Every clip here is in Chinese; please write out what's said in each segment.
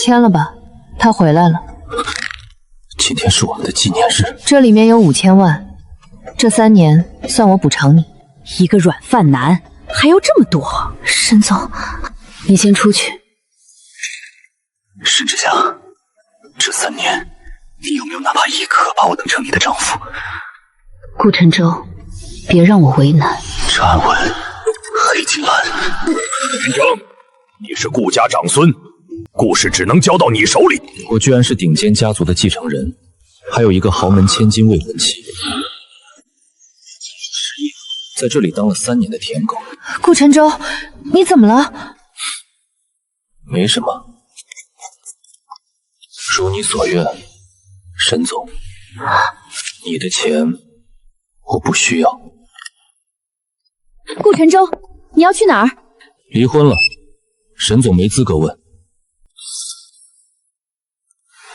签了吧，他回来了。今天是我们的纪念日，这里面有5000万，这3年算我补偿你。一个软饭男还要这么多？沈总，你先出去。沈之夏，这3年，你有没有哪怕一刻把我当成你的丈夫？顾晨舟，别让我为难。陈安文，黑金兰，云峥，你是顾家长孙，顾氏只能交到你手里。我居然是顶尖家族的继承人，还有一个豪门千金未婚妻，失业，在这里当了3年的舔狗。顾晨舟，你怎么了？没什么，如你所愿，沈总，你的钱我不需要。顾晨舟，你要去哪儿？离婚了，沈总没资格问。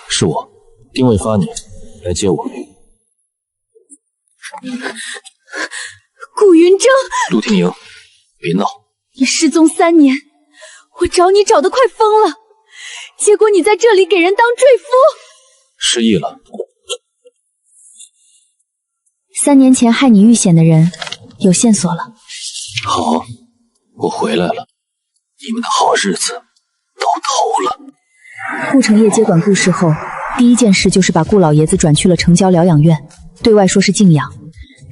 是我，定位发你，来接我。顾云峥，陆天莹，别闹！你失踪3年，我找你找得快疯了，结果你在这里给人当赘夫。失忆了。 3年前害你遇险的人有线索了。好，我回来了，你们的好日子都头了。顾承业接管顾氏后，第一件事就是把顾老爷子转去了城郊疗养院，对外说是静养，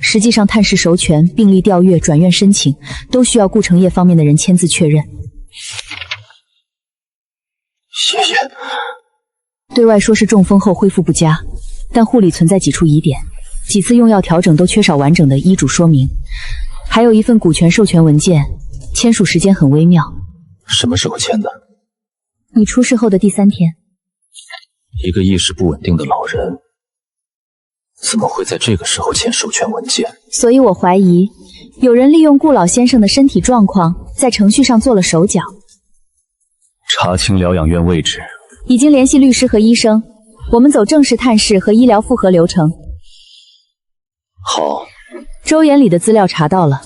实际上探视授权、病历调阅、转院申请，都需要顾承业方面的人签字确认。谢谢。对外说是中风后恢复不佳，但护理存在几处疑点，几次用药调整都缺少完整的医嘱说明，还有一份股权授权文件，签署时间很微妙。什么时候签的？你出事后的第3天。一个意识不稳定的老人，怎么会在这个时候签授权文件？所以我怀疑，有人利用顾老先生的身体状况，在程序上做了手脚。查清疗养院位置。已经联系律师和医生，我们走正式探视和医疗复核流程。好。周眼里的资料查到了，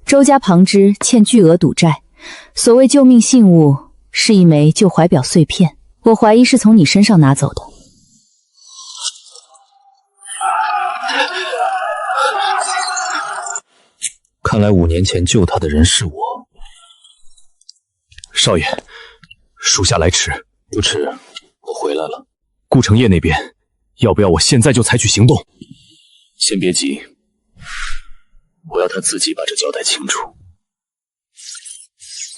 周家旁支欠巨额赌债，所谓救命信物是一枚旧怀表碎片，我怀疑是从你身上拿走的。看来5年前救他的人是我。少爷，属下来迟。不迟，我回来了。顾承业那边，要不要我现在就采取行动？先别急，我要他自己把这交代清楚。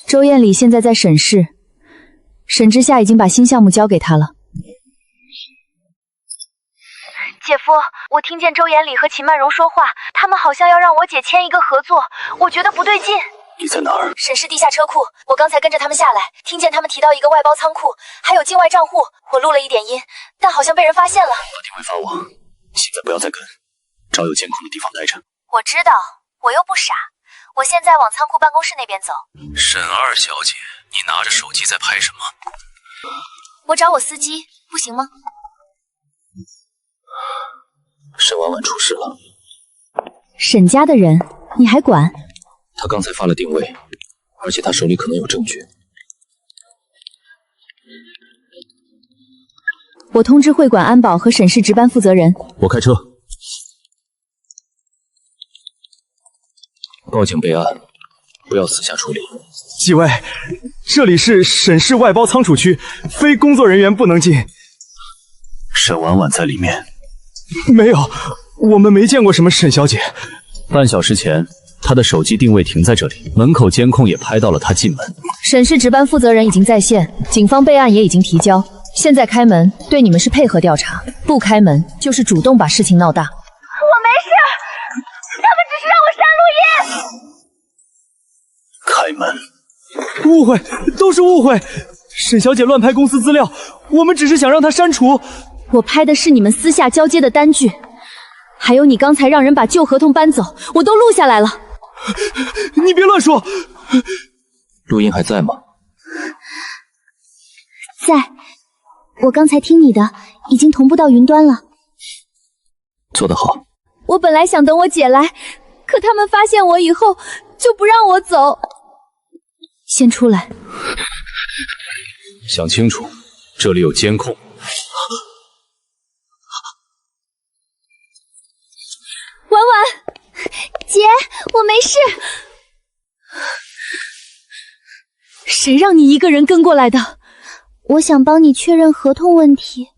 周艳里现在在审视，沈之夏已经把新项目交给他了。姐夫，我听见周延礼和秦曼荣说话，他们好像要让我姐签一个合作，我觉得不对劲。你在哪儿？沈氏地下车库，我刚才跟着他们下来，听见他们提到一个外包仓库，还有境外账户，我录了一点音，但好像被人发现了。把定位发我，现在不要再跟，找有监控的地方待着。我知道，我又不傻，我现在往仓库办公室那边走。沈二小姐，你拿着手机在拍什么？我找我司机，不行吗？沈婉婉出事了。沈家的人，你还管？他刚才发了定位，而且他手里可能有证据。我通知会馆安保和沈氏值班负责人。我开车。报警备案，不要私下处理。几位，这里是沈氏外包仓储区，非工作人员不能进。沈婉婉在里面。没有，我们没见过什么沈小姐。半小时前，她的手机定位停在这里，门口监控也拍到了她进门。沈氏值班负责人已经在线，警方备案也已经提交。现在开门，对你们是配合调查；不开门，就是主动把事情闹大。我没事，他们只是让我删录音。开门！误会，都是误会。沈小姐乱拍公司资料，我们只是想让她删除。我拍的是你们私下交接的单据，还有你刚才让人把旧合同搬走，我都录下来了。你别乱说。录音还在吗？在，我刚才听你的，已经同步到云端了。做得好。我本来想等我姐来，可他们发现我以后就不让我走。先出来。想清楚，这里有监控。婉婉，姐，我没事。谁让你一个人跟过来的？我想帮你确认合同问题。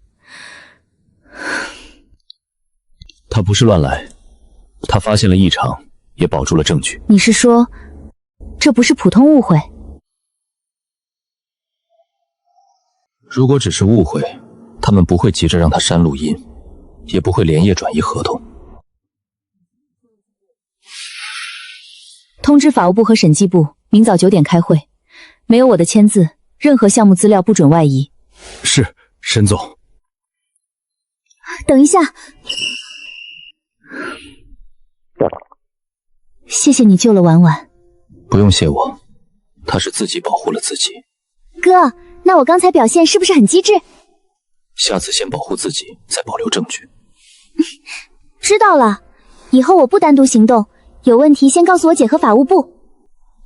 他不是乱来，他发现了异常，也保住了证据。你是说，这不是普通误会？如果只是误会，他们不会急着让他删录音，也不会连夜转移合同。通知法务部和审计部，明早9点开会，没有我的签字，任何项目资料不准外移。是，沈总。等一下，谢谢你救了婉婉。不用谢我，他是自己保护了自己。哥，那我刚才表现是不是很机智？下次先保护自己，再保留证据。知道了，以后我不单独行动，有问题先告诉我姐和法务部。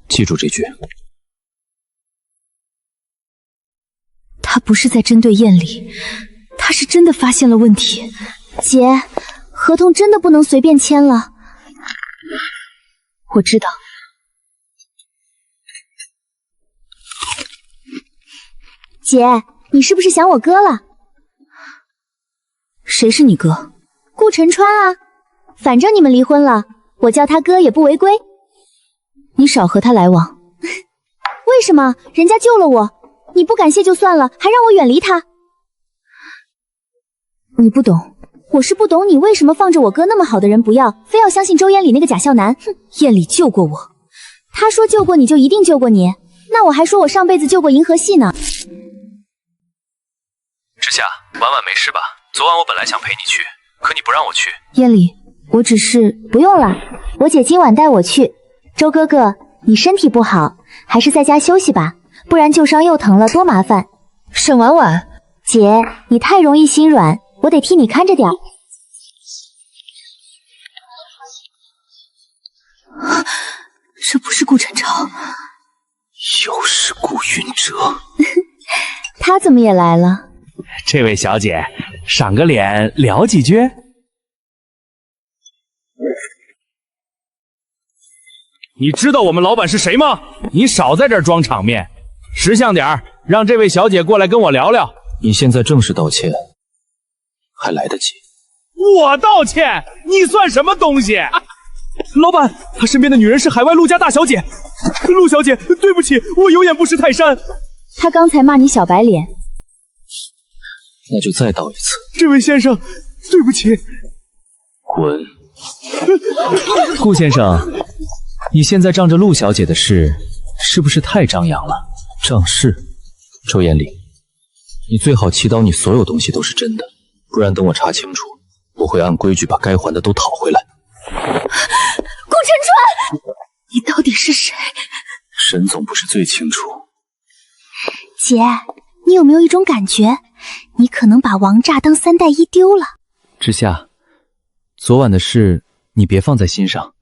记住这句。他不是在针对燕里，他是真的发现了问题。姐，合同真的不能随便签了。我知道。姐，你是不是想我哥了？谁是你哥？顾晨川啊，反正你们离婚了，我叫他哥也不违规。你少和他来往。为什么？人家救了我，你不感谢就算了，还让我远离他。你不懂，我是不懂你为什么放着我哥那么好的人不要，非要相信周烟里那个假笑男。哼，燕里救过我，他说救过你就一定救过你，那我还说我上辈子救过银河系呢。之夏，婉婉没事吧？昨晚我本来想陪你去，可你不让我去。燕里，我只是……不用了，我姐今晚带我去。周哥哥，你身体不好，还是在家休息吧，不然旧伤又疼了，多麻烦。沈婉婉，姐，你太容易心软，我得替你看着点。这不是顾晨超，又是顾云哲。他怎么也来了？这位小姐，赏个脸聊几句。你知道我们老板是谁吗？你少在这儿装场面，识相点儿，让这位小姐过来跟我聊聊。你现在正式道歉，还来得及。我道歉？你算什么东西？老板，他身边的女人是海外陆家大小姐。陆小姐，对不起，我有眼不识泰山。他刚才骂你小白脸。那就再道一次。这位先生，对不起。滚！顾先生，你现在仗着陆小姐的事，是不是太张扬了？仗势？周延礼，你最好祈祷你所有东西都是真的，不然等我查清楚，我会按规矩把该还的都讨回来。顾晨川，你到底是谁？沈总不是最清楚。姐，你有没有一种感觉，你可能把王炸当3代一丢了？之夏，昨晚的事你别放在心上。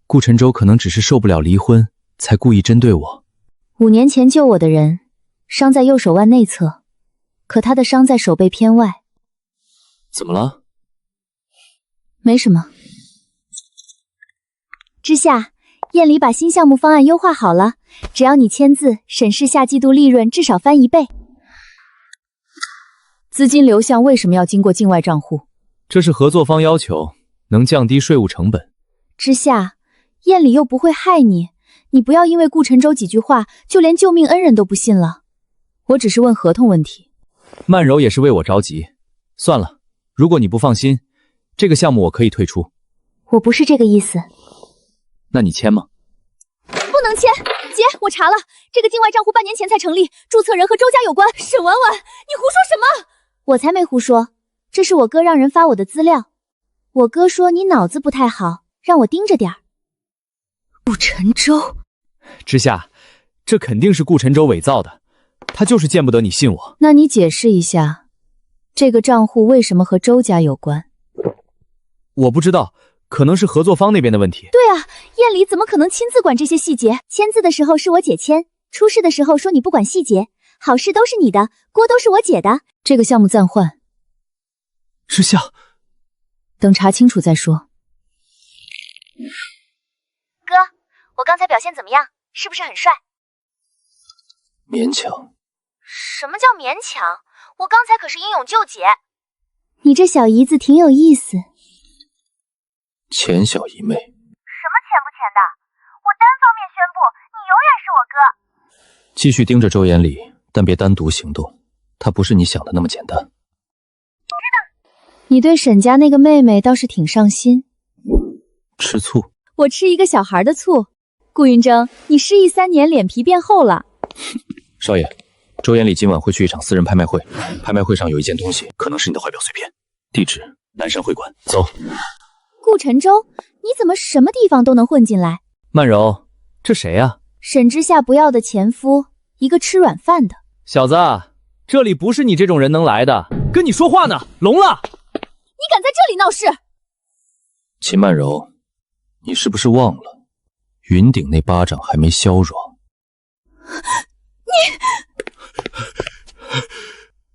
顾晨舟可能只是受不了离婚，才故意针对我。5年前救我的人，伤在右手腕内侧，可他的伤在手背偏外。怎么了？没什么。之夏，燕里把新项目方案优化好了，只要你签字，审视下季度利润至少翻1倍。资金流向为什么要经过境外账户？这是合作方要求，能降低税务成本。之夏，燕里又不会害你，你不要因为顾晨舟几句话，就连救命恩人都不信了。我只是问合同问题。曼柔也是为我着急。算了，如果你不放心，这个项目我可以退出。我不是这个意思。那你签吗？不能签！姐，我查了，这个境外账户半年前才成立，注册人和周家有关。沈婉婉，你胡说什么？我才没胡说，这是我哥让人发我的资料。我哥说你脑子不太好，让我盯着点儿。顾晨舟，之夏，这肯定是顾晨舟伪造的，他就是见不得你信我。那你解释一下，这个账户为什么和周家有关？我不知道，可能是合作方那边的问题。对啊，燕里怎么可能亲自管这些细节？签字的时候是我姐签，出事的时候说你不管细节，好事都是你的，锅都是我姐的。这个项目暂缓，之夏，等查清楚再说。哥，我刚才表现怎么样？是不是很帅？勉强。什么叫勉强？我刚才可是英勇救姐。你这小姨子挺有意思。钱小姨妹。什么钱不钱的？我单方面宣布，你永远是我哥。继续盯着周延礼，但别单独行动，他不是你想的那么简单。你对沈家那个妹妹倒是挺上心。吃醋？我吃一个小孩的醋。顾云峥，你失忆3年，脸皮变厚了。少爷，周延礼今晚会去一场私人拍卖会，拍卖会上有一件东西，可能是你的怀表碎片。地址：南山会馆。走。顾晨舟，你怎么什么地方都能混进来？曼柔，这谁呀？沈之夏不要的前夫，一个吃软饭的。小子，这里不是你这种人能来的。跟你说话呢，聋了！你敢在这里闹事？秦曼柔，你是不是忘了，云顶那巴掌还没消软？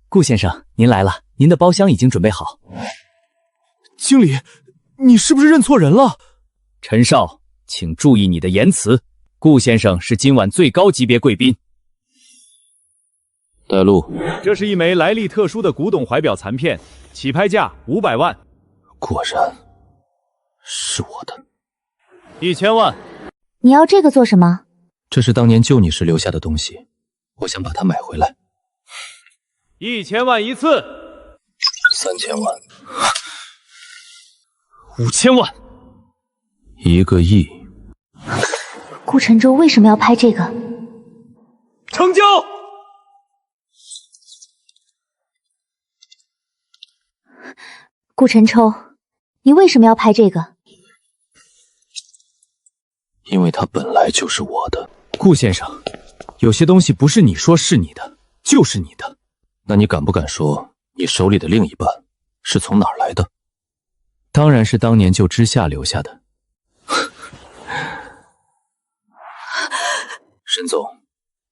顾先生，您来了，您的包厢已经准备好。经理，你是不是认错人了？陈少，请注意你的言辞。顾先生是今晚最高级别贵宾。带路。这是一枚来历特殊的古董怀表残片，起拍价500万。果然是我的。1000万。你要这个做什么？这是当年救你时留下的东西，我想把它买回来。1000万一次。3000万。5000万。1个亿。顾晨舟为什么要拍这个？成交。顾晨舟，你为什么要拍这个？因为它本来就是我的。顾先生，有些东西不是你说是你的，就是你的。那你敢不敢说，你手里的另一半是从哪儿来的？当然是当年救之夏留下的。沈总，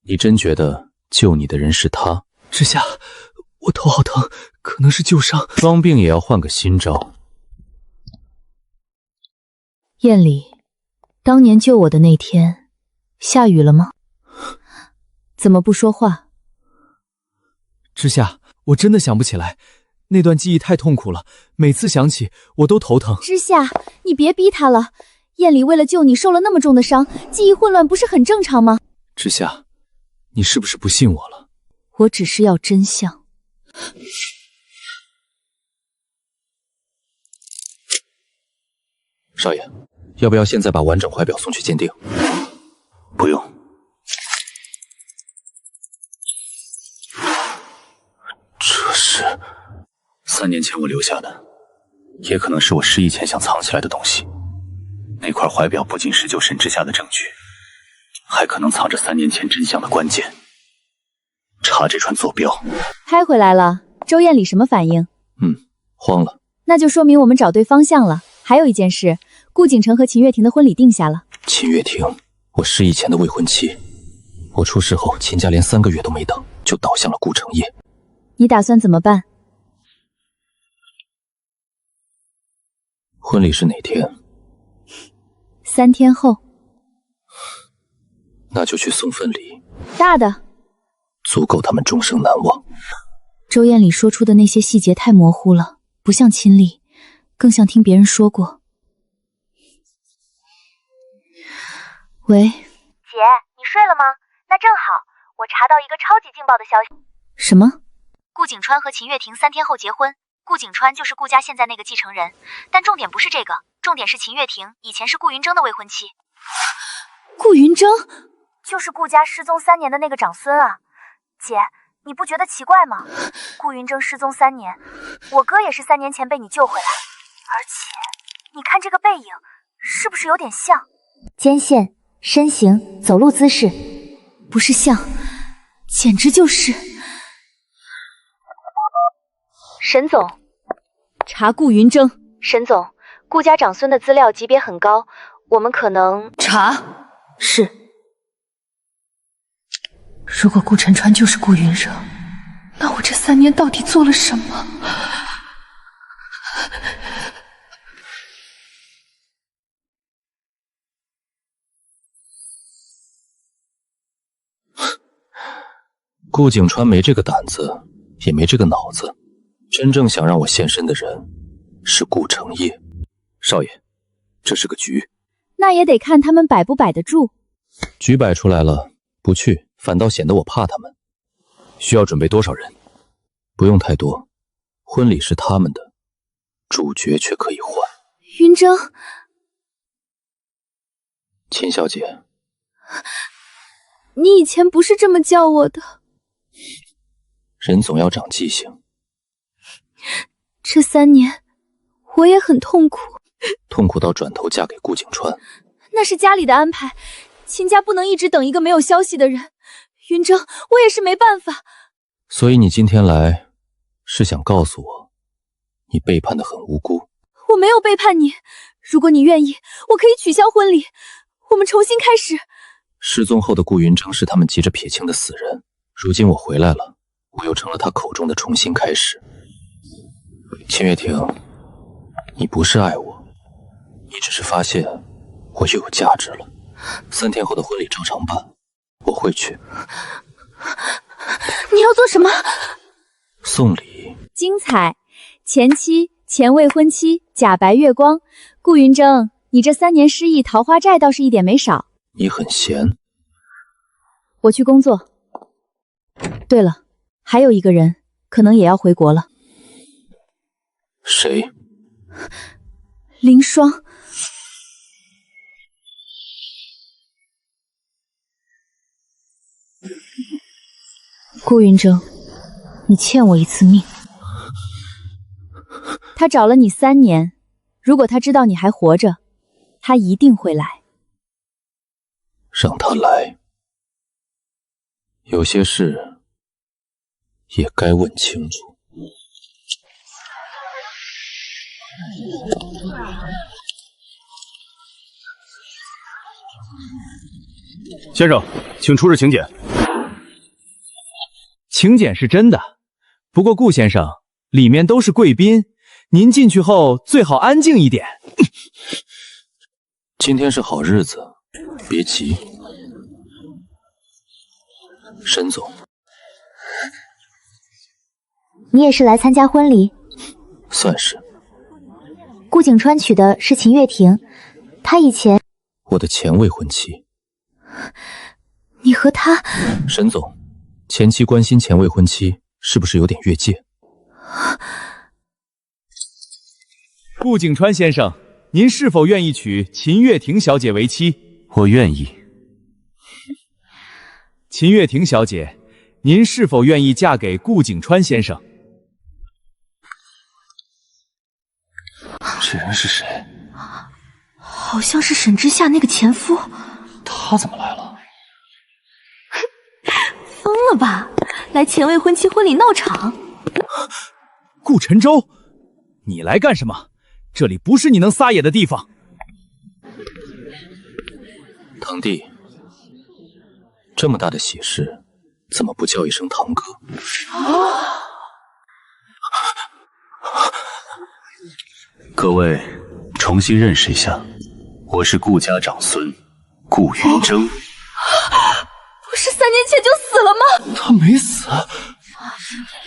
你真觉得救你的人是他？之夏，我头好疼，可能是旧伤。装病也要换个新招。燕里，当年救我的那天，下雨了吗？怎么不说话？之夏，我真的想不起来，那段记忆太痛苦了，每次想起我都头疼。之夏，你别逼他了。燕里为了救你受了那么重的伤，记忆混乱不是很正常吗？之夏，你是不是不信我了？我只是要真相。少爷，要不要现在把完整怀表送去鉴定？不用。这是3年前我留下的，也可能是我失忆前想藏起来的东西。那块怀表不仅是救沈之夏的证据，还可能藏着3年前真相的关键。查这串坐标。拍回来了，周燕里什么反应？慌了。那就说明我们找对方向了。还有一件事，顾景城和秦月婷的婚礼定下了。秦月婷，我失忆前的未婚妻。我出事后，秦家连3个月都没等，就倒向了顾成业。你打算怎么办？婚礼是哪天？3天后。那就去送份礼。大的。足够他们终生难忘。周燕里说出的那些细节太模糊了，不像亲历，更像听别人说过。喂，姐，你睡了吗？那正好，我查到一个超级劲爆的消息。什么？顾景川和秦月婷3天后结婚，顾景川就是顾家现在那个继承人。但重点不是这个，重点是秦月婷以前是顾云峥的未婚妻。顾云峥？就是顾家失踪3年的那个长孙啊。姐，你不觉得奇怪吗？顾云峥失踪3年，我哥也是3年前被你救回来，而且你看这个背影，是不是有点像？肩线、身形、走路姿势，不是像，简直就是。沈总，查顾云峥。沈总，顾家长孙的资料级别很高，我们可能查。是。如果顾晨川就是顾云生，那我这3年到底做了什么？顾景川没这个胆子，也没这个脑子。真正想让我现身的人是顾成业。少爷，这是个局。那也得看他们摆不摆得住。局摆出来了，不去反倒显得我怕他们。需要准备多少人？不用太多，婚礼是他们的，主角却可以换。云峥，秦小姐，你以前不是这么叫我的。人总要长记性。这3年，我也很痛苦。痛苦到转头嫁给顾景川。那是家里的安排，秦家不能一直等一个没有消息的人。云峥，我也是没办法。所以你今天来，是想告诉我，你背叛得很无辜。我没有背叛你，如果你愿意，我可以取消婚礼，我们重新开始。失踪后的顾云峥是他们急着撇清的死人，如今我回来了，我又成了他口中的重新开始。秦月婷，你不是爱我，你只是发现我又有价值了。3天后的婚礼照常办，我会去。你要做什么？送礼。精彩，前妻、前未婚妻假白月光。顾云峥，你这3年失忆，桃花债倒是一点没少。你很闲。我去工作。对了，还有一个人可能也要回国了。谁？林霜。顾云峥，你欠我一次命。他找了你3年，如果他知道你还活着，他一定会来。让他来。有些事也该问清楚。先生，请出示请柬。请柬是真的，不过顾先生，里面都是贵宾，您进去后最好安静一点。今天是好日子，别急。沈总，你也是来参加婚礼？算是。顾景川娶的是秦月婷，她以前……我的前未婚妻。你和她……沈总，前妻关心前未婚妻，是不是有点越界？顾景川先生，您是否愿意娶秦月婷小姐为妻？我愿意。秦月婷小姐，您是否愿意嫁给顾景川先生？这人是谁？好像是沈之夏那个前夫。他怎么来了？疯了吧？来前未婚妻婚礼闹场？顾晨舟，你来干什么？这里不是你能撒野的地方。堂弟，这么大的喜事，怎么不叫一声堂哥？各位，重新认识一下，我是顾家长孙顾云峥。不是3年前就死了吗？他没死。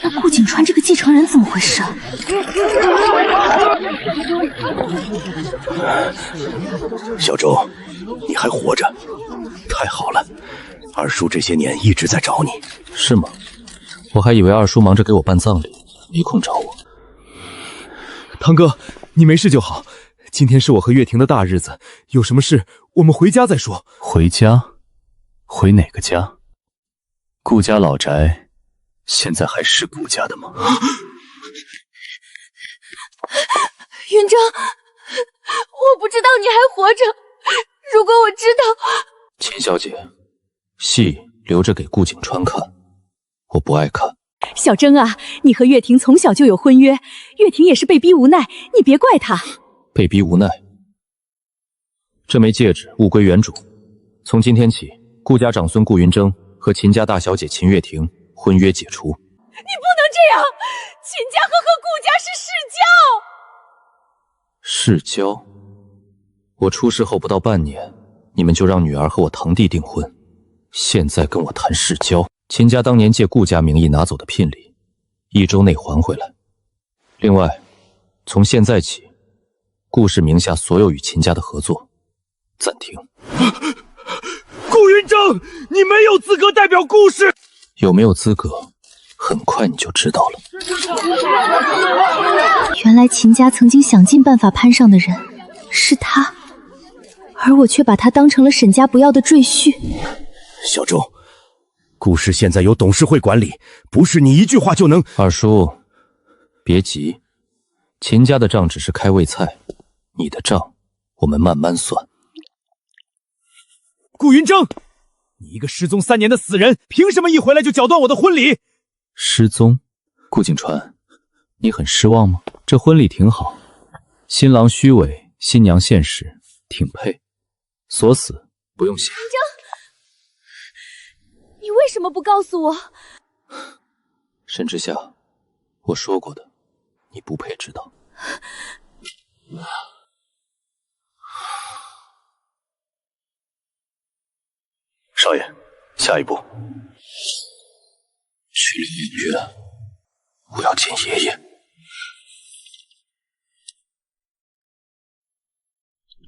那顾景川这个继承人怎么回事？小周，你还活着，太好了。二叔这些年一直在找你。是吗？我还以为二叔忙着给我办葬礼，没空找我。堂哥，你没事就好。今天是我和月婷的大日子，有什么事我们回家再说。回家？回哪个家？顾家老宅现在还是顾家的吗？云峥，我不知道你还活着。如果我知道……秦小姐，戏留着给顾景川看，我不爱看。小峥啊，你和月婷从小就有婚约，月婷也是被逼无奈，你别怪她。被逼无奈？这枚戒指物归原主，从今天起，顾家长孙顾云峥和秦家大小姐秦月婷婚约解除。你不能这样，秦家和顾家是世交。世交？我出事后不到半年，你们就让女儿和我堂弟订婚，现在跟我谈世交？秦家当年借顾家名义拿走的聘礼，1周内还回来。另外，从现在起，顾氏名下所有与秦家的合作暂停。顾云峥，你没有资格代表顾氏。有没有资格，很快你就知道了。原来秦家曾经想尽办法攀上的人是他，而我却把他当成了沈家不要的赘婿。小周，顾氏现在由董事会管理，不是你一句话就能。二叔，别急，秦家的账只是开胃菜，你的账我们慢慢算。顾云峥，你一个失踪3年的死人，凭什么一回来就搅断我的婚礼？失踪？顾景传，你很失望吗？这婚礼挺好，新郎虚伪，新娘现实，挺配。锁死不用谢。你为什么不告诉我？沈之夏，我说过的，你不配知道。少爷，下一步去疗养院，我要见爷爷。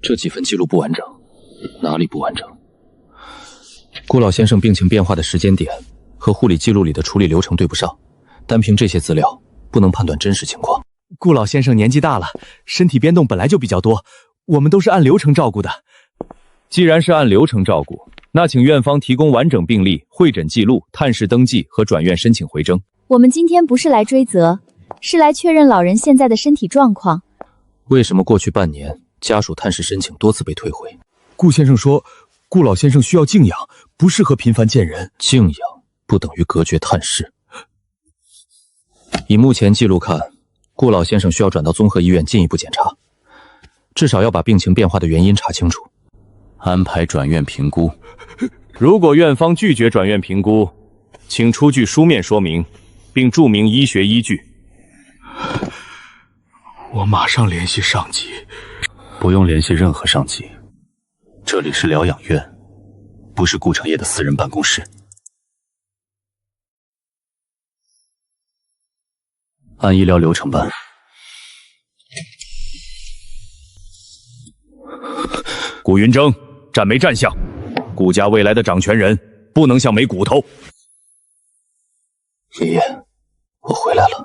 这几份记录不完整，哪里不完整？顾老先生病情变化的时间点和护理记录里的处理流程对不上，单凭这些资料不能判断真实情况。顾老先生年纪大了，身体变动本来就比较多，我们都是按流程照顾的。既然是按流程照顾，那请院方提供完整病历、会诊记录、探视登记和转院申请回征。我们今天不是来追责，是来确认老人现在的身体状况。为什么过去半年家属探视申请多次被退回？顾先生说，顾老先生需要静养，不适合频繁见人。静养不等于隔绝探视。以目前记录看，顾老先生需要转到综合医院进一步检查，至少要把病情变化的原因查清楚。安排转院评估。如果院方拒绝转院评估，请出具书面说明，并注明医学依据。我马上联系上级。不用联系任何上级，这里是疗养院，不是顾成业的私人办公室。按医疗流程办。顾云峥，站没站相？顾家未来的掌权人不能像没骨头。爷爷，我回来了。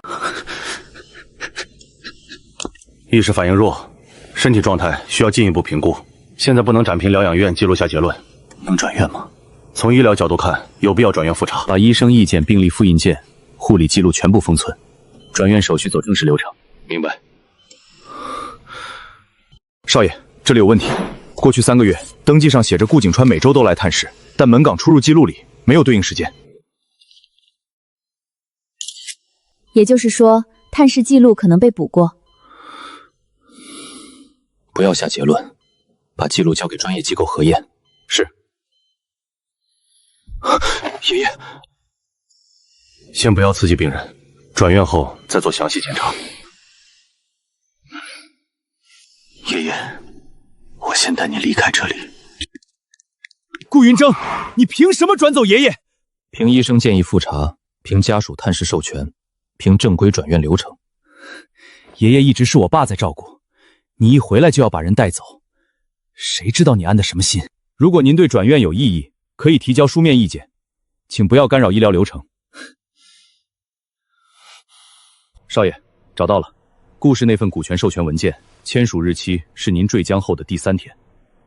意识反应弱，身体状态需要进一步评估，现在不能暂凭疗养院记录下结论。能转院吗？从医疗角度看，有必要转院复查。把医生意见、病历复印件、护理记录全部封存，转院手续走正式流程。明白。少爷，这里有问题。过去3个月，登记上写着顾景川每周都来探视，但门岗出入记录里没有对应时间。也就是说，探视记录可能被补过。不要下结论，把记录交给专业机构核验。是。爷爷，先不要刺激病人，转院后再做详细检查。爷爷，我先带你离开这里。顾云峥，你凭什么转走爷爷？凭医生建议复查，凭家属探视授权，凭正规转院流程。爷爷一直是我爸在照顾，你一回来就要把人带走，谁知道你安的什么心？如果您对转院有异议，可以提交书面意见，请不要干扰医疗流程。少爷，找到了，顾氏那份股权授权文件，签署日期是您坠江后的第3天。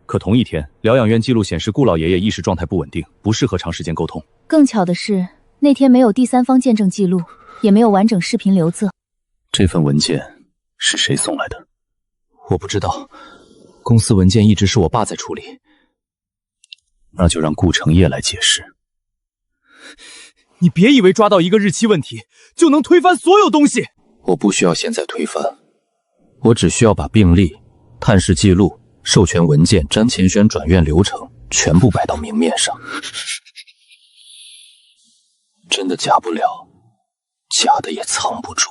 可同一天，疗养院记录显示顾老爷爷意识状态不稳定，不适合长时间沟通。更巧的是，那天没有第三方见证记录，也没有完整视频留测。这份文件是谁送来的？我不知道，公司文件一直是我爸在处理。那就让顾成业来解释。你别以为抓到一个日期问题就能推翻所有东西。我不需要现在推翻，我只需要把病历、探视记录、授权文件、詹前选转院流程全部摆到明面上。真的假不了，假的也藏不住。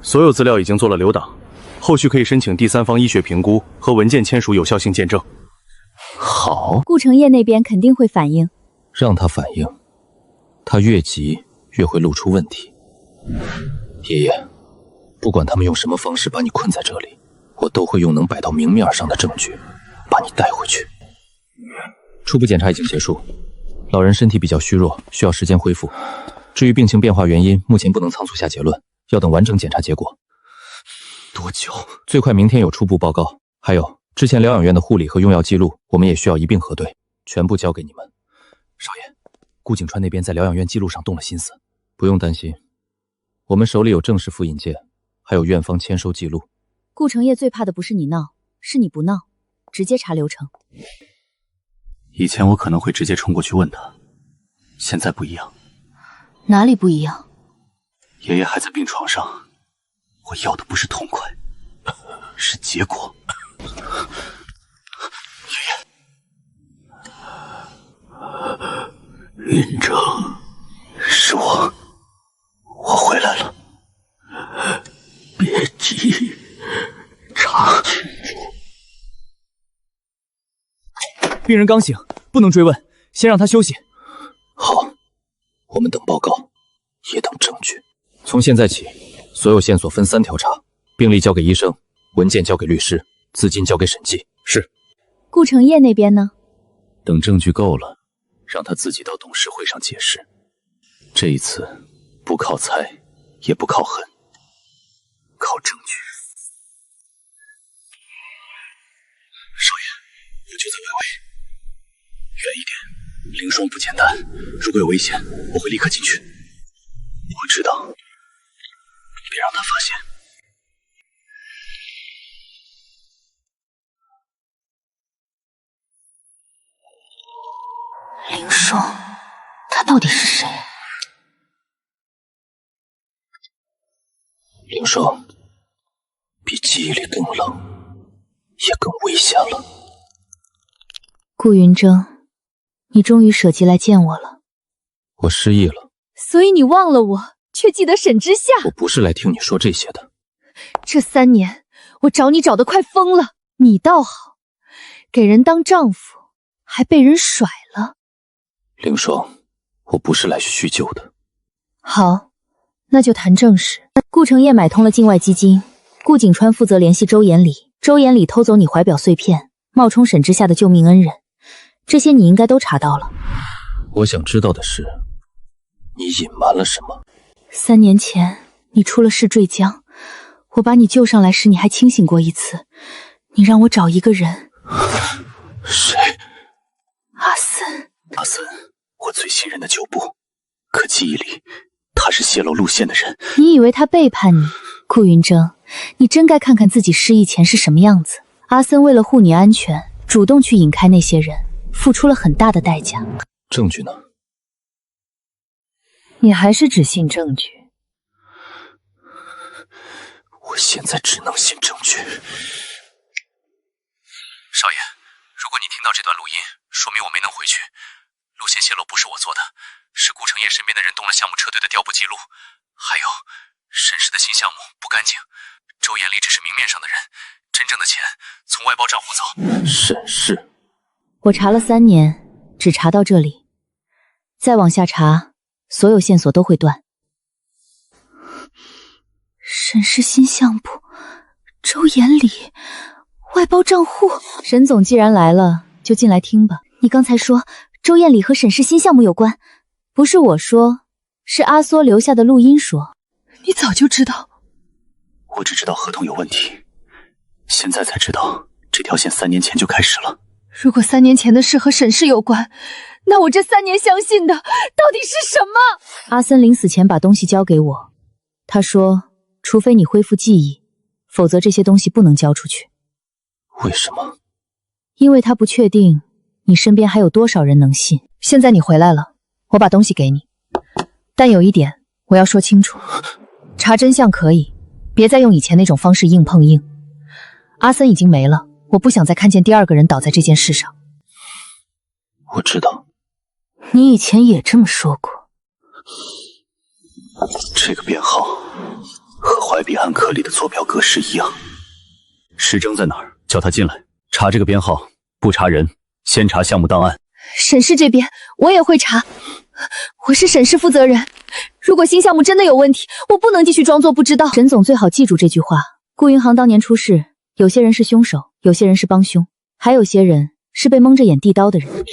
所有资料已经做了留档，后续可以申请第三方医学评估和文件签署有效性见证。好，顾承业那边肯定会反应，让他反应，他越急越会露出问题。爷爷，不管他们用什么方式把你困在这里，我都会用能摆到明面上的证据把你带回去。初步检查已经结束，老人身体比较虚弱，需要时间恢复。至于病情变化原因，目前不能仓促下结论，要等完整检查结果。多久？最快明天有初步报告。还有之前疗养院的护理和用药记录，我们也需要一并核对，全部交给你们。少爷，顾景川那边在疗养院记录上动了心思，不用担心，我们手里有正式复印件，还有院方签收记录。顾承业最怕的不是你闹，是你不闹，直接查流程。以前我可能会直接冲过去问他，现在不一样。哪里不一样？爷爷还在病床上，我要的不是痛快，是结果。爷爷，云峥，是我回来了，别急，查清楚。病人刚醒，不能追问，先让他休息。好，我们等报告，也等证据。从现在起，所有线索分3条查，病历交给医生，文件交给律师，资金交给审计。是。顾承业那边呢？等证据够了，让他自己到董事会上解释。这一次，不靠猜，也不靠狠，靠证据。少爷，我就在外围，远一点。凌霜不简单，如果有危险，我会立刻进去。我知道，别让他发现。凌霜，他到底是谁？凌霜比记忆里更冷，也更危险了。顾云峥，你终于舍己来见我了。我失忆了，所以你忘了我，却记得沈之夏。我不是来听你说这些的。这3年，我找你找得快疯了，你倒好，给人当丈夫，还被人甩了。凌霜，我不是来叙旧的。好，那就谈正事。顾承业买通了境外基金，顾景川负责联系周延礼，周延礼偷走你怀表碎片，冒充沈之夏的救命恩人，这些你应该都查到了。我想知道的是，你隐瞒了什么？3年前你出了事坠江，我把你救上来时你还清醒过一次，你让我找一个人。谁？阿森。阿森，我最信任的旧部，可记忆里他是泄露路线的人。你以为他背叛你？顾云峥，你真该看看自己失忆前是什么样子。阿森为了护你安全，主动去引开那些人，付出了很大的代价。证据呢？你还是只信证据？我现在只能信证据。少爷，如果你听到这段录音，说明我没能回去。路线泄露不是我做的，是顾承业身边的人动了项目撤退的调拨记录。还有，沈氏的新项目不干净，周延礼只是明面上的人，真正的钱从外包账户走。沈氏，我查了3年，只查到这里，再往下查，所有线索都会断。沈氏新项目，周延礼，外包账户。沈总既然来了，就进来听吧。你刚才说周延礼和沈氏新项目有关，不是我说，是阿梭留下的录音说。你早就知道？我只知道合同有问题，现在才知道这条线3年前就开始了。如果3年前的事和沈氏有关，那我这3年相信的到底是什么？阿森临死前把东西交给我，他说除非你恢复记忆，否则这些东西不能交出去。为什么？因为他不确定你身边还有多少人能信。现在你回来了，我把东西给你，但有一点我要说清楚，查真相可以，别再用以前那种方式硬碰硬。阿森已经没了，我不想再看见第二个人倒在这件事上。我知道。你以前也这么说过。这个编号和怀璧暗刻里的坐标格式一样。时征在哪儿？叫他进来。查这个编号，不查人，先查项目档案。沈氏这边我也会查，我是沈氏负责人。如果新项目真的有问题，我不能继续装作不知道。沈总最好记住这句话。顾云航当年出事，有些人是凶手，有些人是帮凶，还有些人是被蒙着眼递刀的人。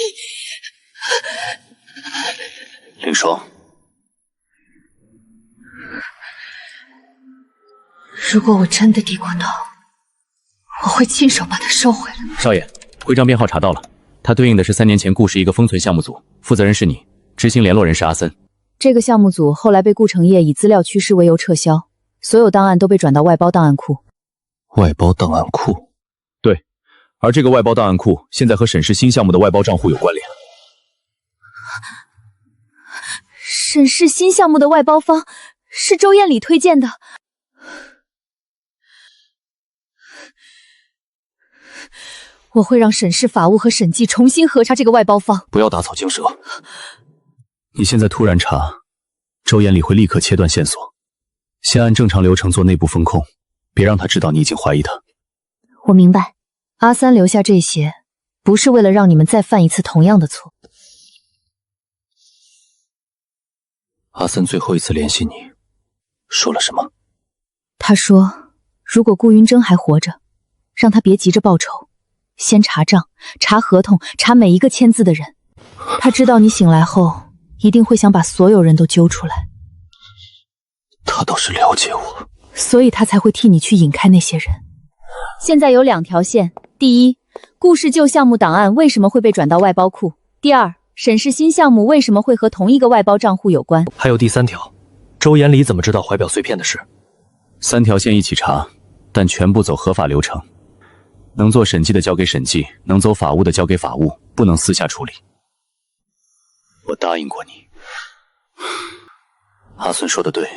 凌霜，如果我真的递过刀，我会亲手把它收回来。少爷，徽章编号查到了，它对应的是3年前顾氏一个封存项目组，负责人是你，执行联络人是阿森。这个项目组后来被顾成业以资料缺失为由撤销，所有档案都被转到外包档案库。外包档案库？对，而这个外包档案库现在和沈氏新项目的外包账户有关联。沈氏新项目的外包方是周艳礼推荐的。我会让沈氏法务和审计重新核查这个外包方。不要打草惊蛇。你现在突然查，周艳礼会立刻切断线索。先按正常流程做内部风控，别让他知道你已经怀疑他。我明白，阿三留下这些，不是为了让你们再犯一次同样的错。阿三最后一次联系你，说了什么？他说，如果顾云峥还活着，让他别急着报仇，先查账、查合同、查每一个签字的人。他知道你醒来后，一定会想把所有人都揪出来。他倒是了解我，所以他才会替你去引开那些人。现在有2条线：第一，顾氏旧项目档案为什么会被转到外包库；第二，沈氏新项目为什么会和同一个外包账户有关？还有第3条，周延礼怎么知道怀表碎片的事？3条线一起查，但全部走合法流程。能做审计的交给审计，能走法务的交给法务，不能私下处理。我答应过你。阿孙说的对，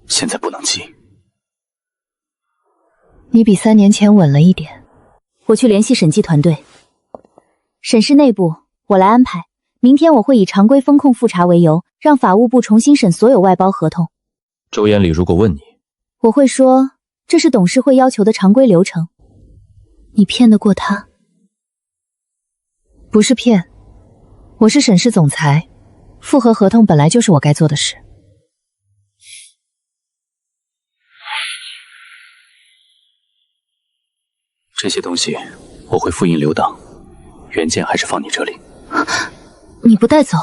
现在不能急。你比3年前稳了一点。我去联系审计团队。沈氏内部我来安排。明天我会以常规风控复查为由，让法务部重新审所有外包合同。周延礼如果问你，我会说这是董事会要求的常规流程。你骗得过他？不是骗，我是沈氏总裁，复核合同本来就是我该做的事。这些东西我会复印留档，原件还是放你这里。你不带走？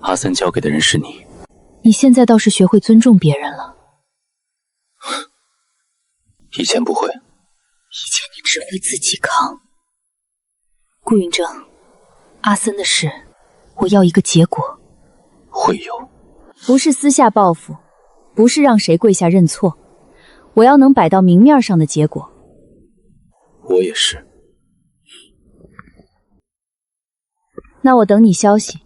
阿三交给的人是你。你现在倒是学会尊重别人了。以前不会。以前你只会自己扛。顾云峥，阿森的事，我要一个结果。会有。不是私下报复，不是让谁跪下认错，我要能摆到明面上的结果。我也是。那我等你消息。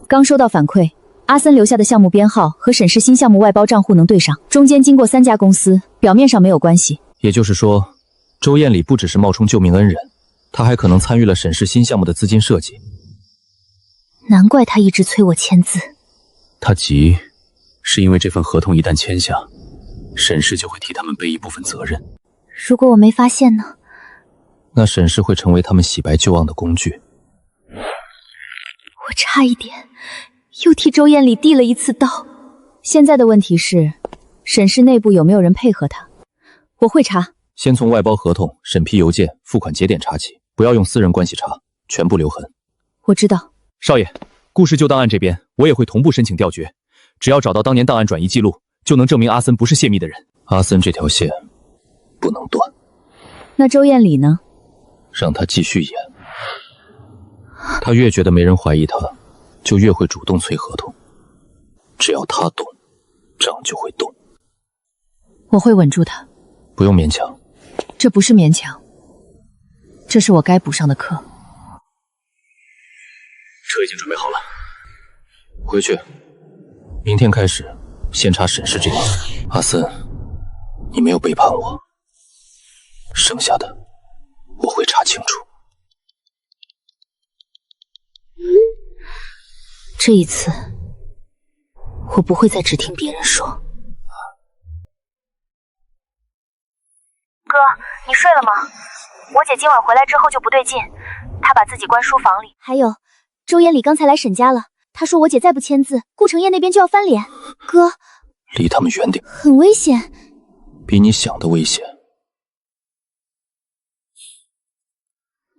刚收到反馈，阿森留下的项目编号和沈氏新项目外包账户能对上，中间经过3家公司，表面上没有关系。也就是说，周艳礼不只是冒充救命恩人，他还可能参与了沈氏新项目的资金设计。难怪他一直催我签字。他急，是因为这份合同一旦签下，沈氏就会替他们背一部分责任。如果我没发现呢？那沈氏会成为他们洗白旧案的工具。我差一点又替周艳礼递了一次刀。现在的问题是，沈氏内部有没有人配合他？我会查。先从外包合同、审批邮件、付款节点查起，不要用私人关系查，全部留痕。我知道。少爷，顾氏旧档案这边我也会同步申请调决，只要找到当年档案转移记录，就能证明阿森不是泄密的人。阿森这条线不能断。那周艳礼呢？让他继续演。他越觉得没人怀疑他，就越会主动催合同。只要他动，账就会动。我会稳住他。不用勉强。这不是勉强，这是我该补上的课。车已经准备好了，回去。明天开始，先查沈氏这边。阿森，你没有背叛我，剩下的我会查清楚。这一次，我不会再只听别人说。哥，你睡了吗？我姐今晚回来之后就不对劲，她把自己关书房里。还有，周延礼刚才来沈家了，他说我姐再不签字，顾承业那边就要翻脸。哥，离他们远点。很危险。比你想的危险。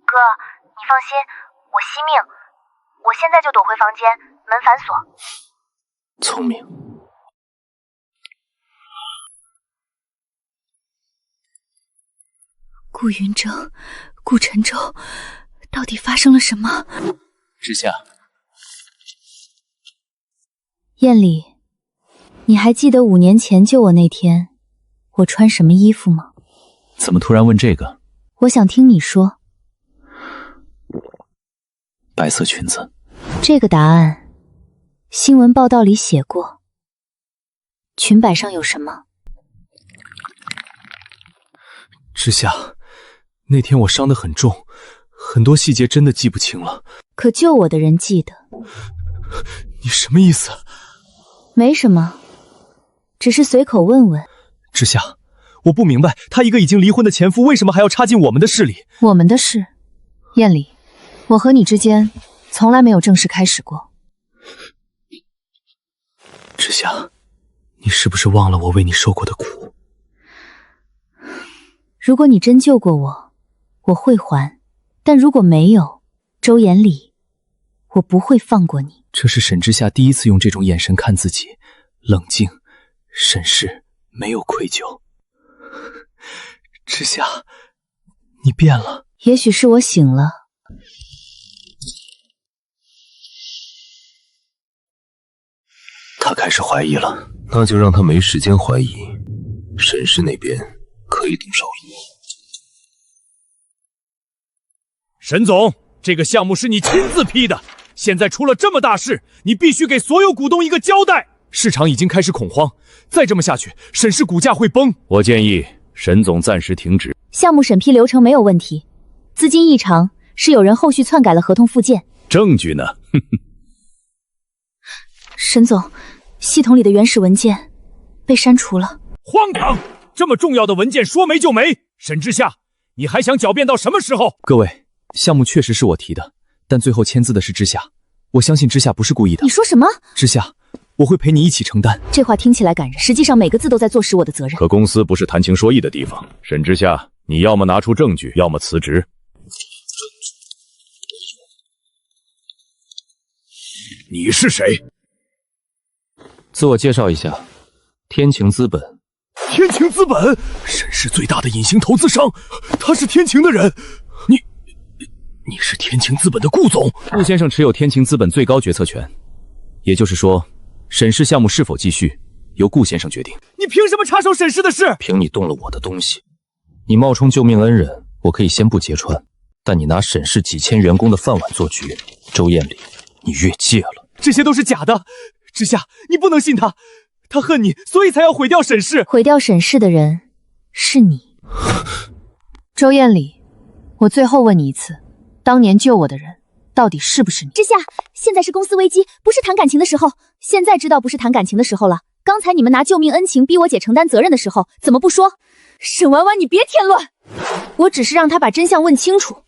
哥，你放心，我惜命，我现在就躲回房间，门反锁。聪明。顾云峥、顾晨舟，到底发生了什么？之夏，燕里，你还记得5年前救我那天，我穿什么衣服吗？怎么突然问这个？我想听你说。白色裙子。这个答案，新闻报道里写过。裙摆上有什么？之夏，那天我伤得很重，很多细节真的记不清了。可救我的人记得。你什么意思？没什么，只是随口问问。之夏，我不明白，他一个已经离婚的前夫为什么还要插进我们的事里？我们的事？燕里，我和你之间从来没有正式开始过。之夏，你是不是忘了我为你受过的苦？如果你真救过我，我会还；但如果没有，周延礼，我不会放过你。这是沈之夏第一次用这种眼神看自己，冷静、审视，没有愧疚。之夏，你变了。也许是我醒了。他开始怀疑了，那就让他没时间怀疑。沈氏那边可以动手。沈总，这个项目是你亲自批的，现在出了这么大事，你必须给所有股东一个交代。市场已经开始恐慌，再这么下去，沈氏股价会崩。我建议沈总暂时停止。项目审批流程没有问题，资金异常是有人后续篡改了合同附件。证据呢？沈总，系统里的原始文件被删除了。荒唐！这么重要的文件说没就没。沈之夏，你还想狡辩到什么时候？各位，项目确实是我提的，但最后签字的是之夏。我相信之夏不是故意的。你说什么？之夏，我会陪你一起承担。这话听起来感人，实际上每个字都在坐实我的责任。可公司不是谈情说意的地方。沈之夏，你要么拿出证据，要么辞职。你是谁？自我介绍一下，天晴资本。天晴资本，沈氏最大的隐形投资商，他是天晴的人。你是天晴资本的顾总。顾先生持有天晴资本最高决策权，也就是说，沈氏项目是否继续，由顾先生决定。你凭什么插手沈氏的事？凭你动了我的东西。你冒充救命恩人，我可以先不揭穿，但你拿沈氏几千员工的饭碗做局，周艳丽，你越界了。这些都是假的。之夏，你不能信他，他恨你，所以才要毁掉沈氏。毁掉沈氏的人是你。周艳丽，我最后问你一次，当年救我的人到底是不是你？之夏，现在是公司危机，不是谈感情的时候。现在知道不是谈感情的时候了。刚才你们拿救命恩情逼我姐承担责任的时候，怎么不说？沈婉婉，你别添乱。我只是让他把真相问清楚。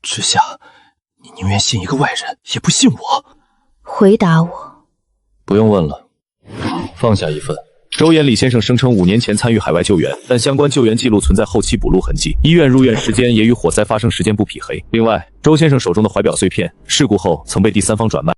之夏，你宁愿信一个外人，也不信我。回答我。不用问了，放下一份。周延礼先生声称5年前参与海外救援，但相关救援记录存在后期补录痕迹，医院入院时间也与火灾发生时间不匹配。另外，周先生手中的怀表碎片，事故后曾被第三方转卖。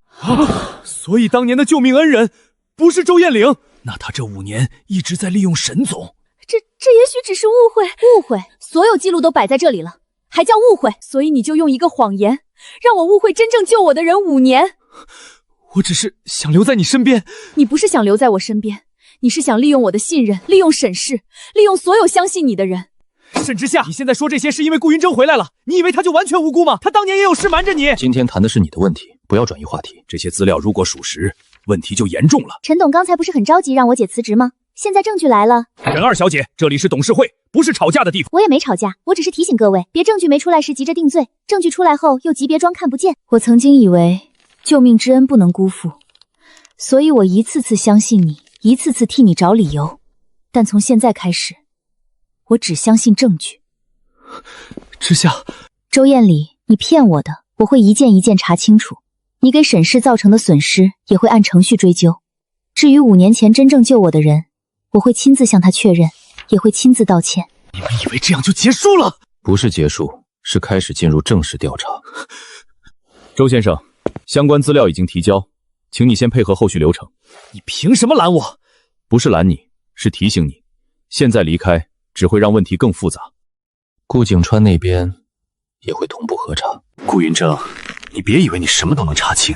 所以当年的救命恩人不是周艳玲，那他这5年一直在利用沈总。这也许只是误会。误会？所有记录都摆在这里了，还叫误会？所以你就用一个谎言，让我误会真正救我的人5年。我只是想留在你身边。你不是想留在我身边，你是想利用我的信任，利用沈氏，利用所有相信你的人。沈之夏，你现在说这些是因为顾云峥回来了，你以为他就完全无辜吗？他当年也有事瞒着你。今天谈的是你的问题，不要转移话题。这些资料如果属实，问题就严重了。陈董刚才不是很着急让我姐辞职吗？现在证据来了。任二小姐，这里是董事会，不是吵架的地方。我也没吵架，我只是提醒各位，别证据没出来时急着定罪，证据出来后又急别装看不见。我曾经以为救命之恩不能辜负，所以我一次次相信你，一次次替你找理由。但从现在开始，我只相信证据。之夏，周艳丽，你骗我的，我会一件一件查清楚。你给沈氏造成的损失也会按程序追究。至于5年前真正救我的人，我会亲自向他确认，也会亲自道歉。你们以为这样就结束了？不是结束，是开始进入正式调查。周先生，相关资料已经提交，请你先配合后续流程。你凭什么拦我？不是拦你，是提醒你，现在离开只会让问题更复杂。顾景川那边也会同步核查。顾云峥，你别以为你什么都能查清。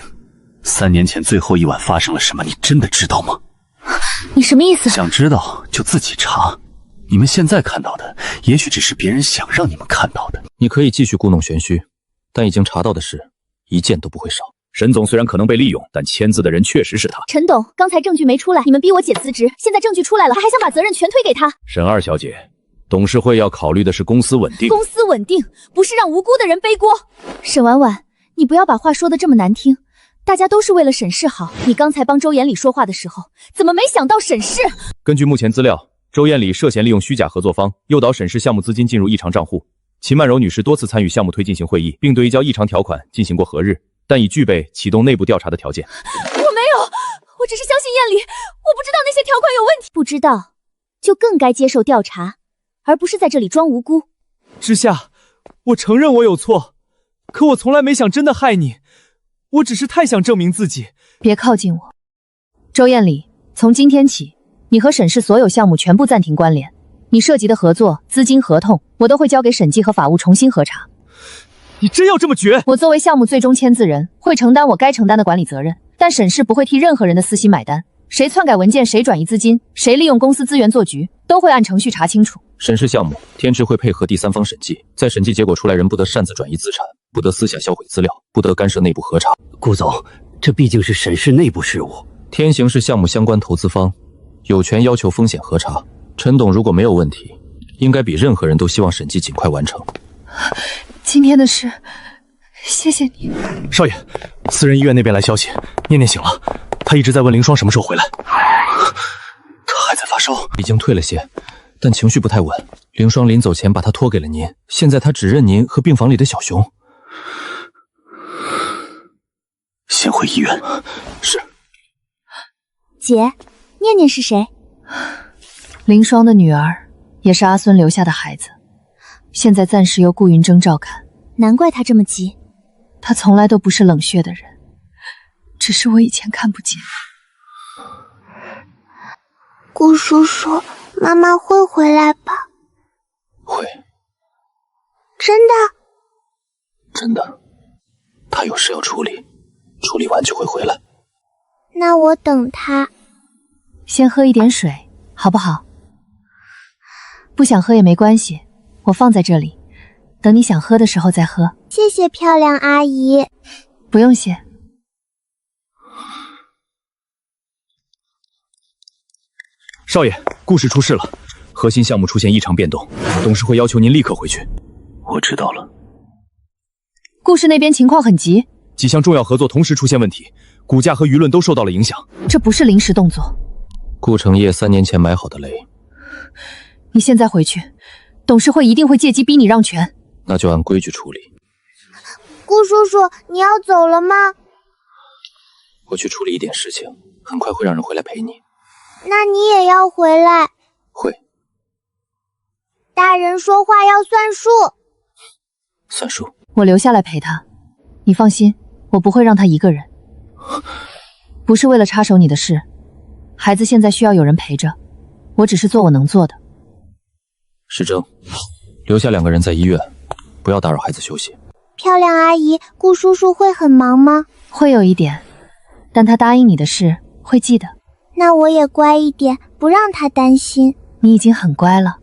3年前最后一晚发生了什么，你真的知道吗？你什么意思？想知道就自己查。你们现在看到的，也许只是别人想让你们看到的。你可以继续故弄玄虚，但已经查到的事，一件都不会少。沈总虽然可能被利用，但签字的人确实是他。陈董，刚才证据没出来，你们逼我姐辞职，现在证据出来了，还想把责任全推给他。沈二小姐，董事会要考虑的是公司稳定。公司稳定，不是让无辜的人背锅。沈婉婉，你不要把话说得这么难听。大家都是为了沈氏好。你刚才帮周妍里说话的时候，怎么没想到沈氏？根据目前资料，周艳里涉嫌利用虚假合作方诱导沈氏项目资金进入异常账户。秦曼柔女士多次参与项目推进型会议，并对移交异常条款进行过核日，但已具备启动内部调查的条件。我没有，我只是相信艳里，我不知道那些条款有问题。不知道，就更该接受调查，而不是在这里装无辜。之夏，我承认我有错，可我从来没想真的害你。我只是太想证明自己。别靠近我，周艳里，从今天起，你和沈氏所有项目全部暂停关联，你涉及的合作、资金、合同，我都会交给审计和法务重新核查。你真要这么绝？我作为项目最终签字人，会承担我该承担的管理责任，但沈氏不会替任何人的私心买单。谁篡改文件，谁转移资金，谁利用公司资源做局，都会按程序查清楚。沈氏项目天知会配合第三方审计，在审计结果出来人不得擅自转移资产，不得私下销毁资料，不得干涉内部核查。顾总，这毕竟是沈氏内部事务。天行是项目相关投资方，有权要求风险核查。陈董如果没有问题，应该比任何人都希望审计尽快完成。今天的事，谢谢你。少爷，私人医院那边来消息，念念醒了，他一直在问凌霜什么时候回来。他还在发烧，已经退了些，但情绪不太稳。凌霜临走前把他托给了您，现在他只认您和病房里的小熊。先回医院。是。姐，念念是谁？凌霜的女儿，也是阿孙留下的孩子，现在暂时由顾云峥照看。难怪他这么急。他从来都不是冷血的人，只是我以前看不见。顾叔叔，妈妈会回来吧？会。真的？真的。她有事要处理，处理完就会回来。那我等她。先喝一点水，好不好？不想喝也没关系，我放在这里，等你想喝的时候再喝。谢谢漂亮阿姨。不用谢。少爷，顾氏出事了，核心项目出现异常变动，董事会要求您立刻回去。我知道了。顾氏那边情况很急，几项重要合作同时出现问题，股价和舆论都受到了影响。这不是临时动作。顾成业3年前埋好的雷。你现在回去，董事会一定会借机逼你让权。那就按规矩处理。顾叔叔，你要走了吗？我去处理一点事情，很快会让人回来陪你。那你也要回来。会。大人说话要算数。算数。我留下来陪他，你放心，我不会让他一个人。不是为了插手你的事，孩子现在需要有人陪着，我只是做我能做的。时征，留下2个人在医院，不要打扰孩子休息。漂亮阿姨，顾叔叔会很忙吗？会有一点，但他答应你的事会记得。那我也乖一点，不让他担心。你已经很乖了。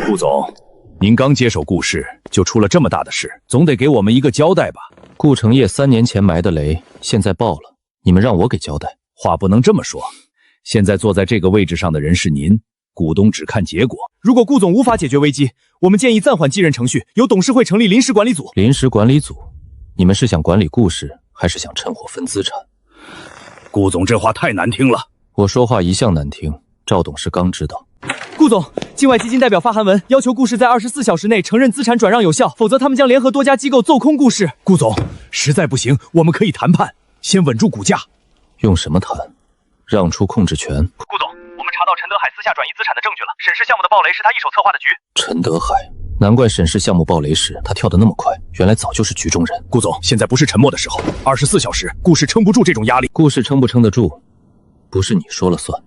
顾总，您刚接手顾氏就出了这么大的事，总得给我们一个交代吧？顾成业3年前埋的雷，现在爆了，你们让我给交代。话不能这么说，现在坐在这个位置上的人是您，股东只看结果。如果顾总无法解决危机，我们建议暂缓继任程序，由董事会成立临时管理组。临时管理组？你们是想管理顾氏，还是想趁火分资产？顾总这话太难听了。我说话一向难听，赵董事刚知道。顾总，境外基金代表发函文，要求顾氏在24小时内承认资产转让有效，否则他们将联合多家机构揍空顾氏。顾总，实在不行，我们可以谈判，先稳住股价。用什么谈？让出控制权？顾总，我们查到陈德海私下转移资产的证据了，沈氏项目的暴雷是他一手策划的局。陈德海，难怪沈氏项目暴雷时他跳得那么快，原来早就是局中人。顾总，现在不是沉默的时候，24小时，顾氏撑不住这种压力。顾氏撑不撑得住，不是你说了算。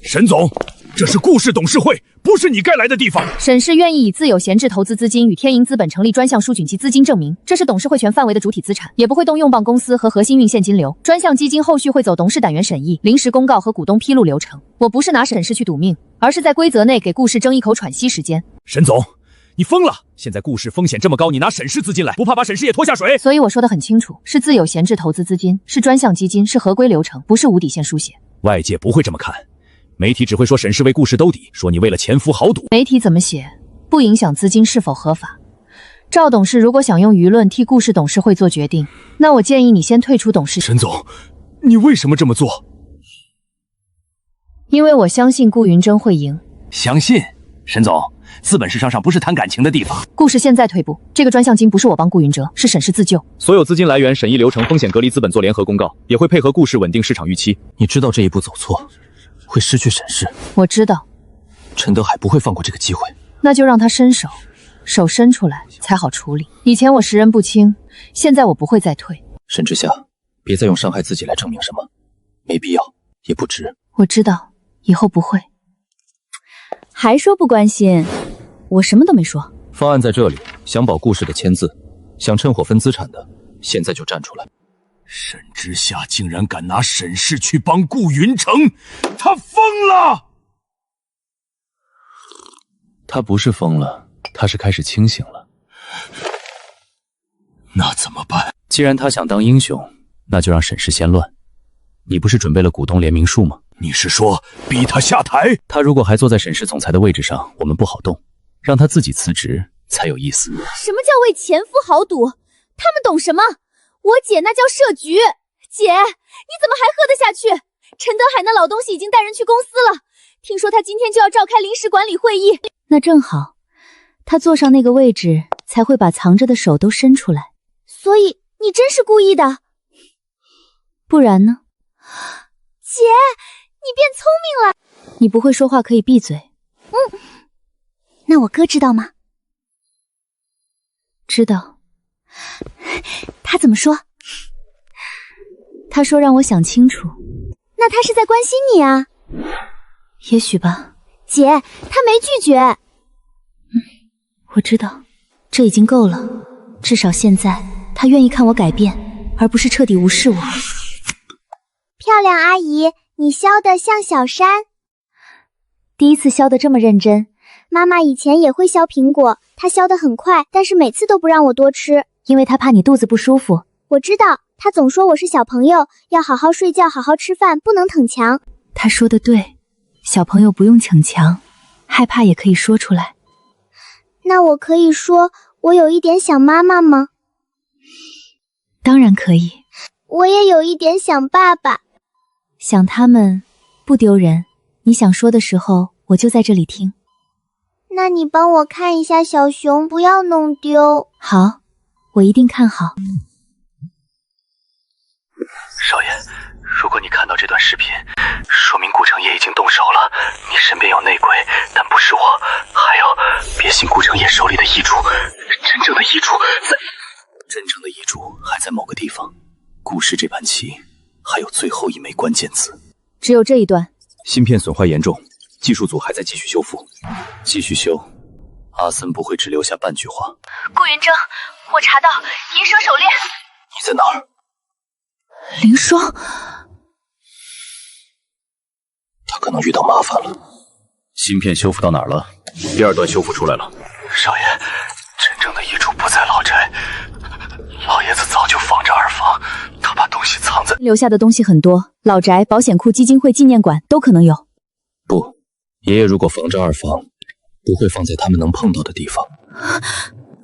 沈总，这是顾氏董事会，不是你该来的地方。沈氏愿意以自有闲置投资资金与天银资本成立专项输取其资金证明，这是董事会全范围的主体资产，也不会动用棒公司和核心运现金流。专项基金后续会走董事党员审议、临时公告和股东披露流程。我不是拿沈氏去赌命，而是在规则内给顾氏争一口喘息时间。沈总，你疯了！现在顾氏风险这么高，你拿沈氏资金来，不怕把沈氏也拖下水？所以我说得很清楚，是自有闲置投资资金，是专项基金，是合规流程，不是无底线书写。外界不会这么看。媒体只会说沈氏为顾氏兜底，说你为了前夫豪赌。媒体怎么写，不影响资金是否合法。赵董事如果想用舆论替顾氏董事会做决定，那我建议你先退出董事。沈总，你为什么这么做？因为我相信顾云峥会赢。相信？沈总，资本市场上不是谈感情的地方。顾氏现在退步，这个专项金不是我帮顾云峥，是沈氏自救。所有资金来源、审议流程、风险隔离资本做联合公告，也会配合顾氏稳定市场预期。你知道这一步走错会失去沈氏。我知道，陈德海不会放过这个机会。那就让他伸手，手伸出来才好处理。以前我识人不清，现在我不会再退。沈之夏，别再用伤害自己来证明什么，没必要，也不值。我知道，以后不会。还说不关心，我什么都没说。方案在这里，想保顾氏的签字，想趁火分资产的，现在就站出来。沈之夏竟然敢拿沈氏去帮顾云峥，他疯了！他不是疯了，他是开始清醒了。那怎么办？既然他想当英雄，那就让沈氏先乱。你不是准备了股东联名书吗？你是说逼他下台？他如果还坐在沈氏总裁的位置上，我们不好动，让他自己辞职才有意思。什么叫为前夫豪赌？他们懂什么？我姐那叫设局。姐，你怎么还喝得下去？陈德海那老东西已经带人去公司了，听说他今天就要召开临时管理会议。那正好，他坐上那个位置，才会把藏着的手都伸出来。所以你真是故意的？不然呢？姐，你变聪明了。你不会说话可以闭嘴。那我哥知道吗？知道。他怎么说？他说让我想清楚。那他是在关心你啊？也许吧。姐，他没拒绝。我知道，这已经够了。至少现在，他愿意看我改变，而不是彻底无视我。漂亮阿姨，你削得像小山。第一次削得这么认真。妈妈以前也会削苹果，她削得很快，但是每次都不让我多吃，因为她怕你肚子不舒服。我知道，她总说我是小朋友，要好好睡觉，好好吃饭，不能逞强。她说的对，小朋友不用逞强，害怕也可以说出来。那我可以说我有一点想妈妈吗？当然可以。我也有一点想爸爸。想他们不丢人，你想说的时候，我就在这里听。那你帮我看一下小熊，不要弄丢。好，我一定看好。少爷，如果你看到这段视频，说明顾城业已经动手了。你身边有内鬼，但不是我。还有，别信顾城业手里的遗嘱，真正的遗嘱在……真正的遗嘱还在某个地方。顾氏这盘棋还有最后一枚关键字，只有这一段。芯片损坏严重，技术组还在继续修复。继续修，阿森不会只留下半句话。顾云峥，我查到银蛇手链。你在哪儿？凌霜，他可能遇到麻烦了。芯片修复到哪儿了？第二段修复出来了。少爷，真正的遗嘱不在老宅，老爷子早就防着二房，他把东西藏在……留下的东西很多，老宅、保险库、基金会、纪念馆都可能有。不，爷爷如果防着二房，不会放在他们能碰到的地方。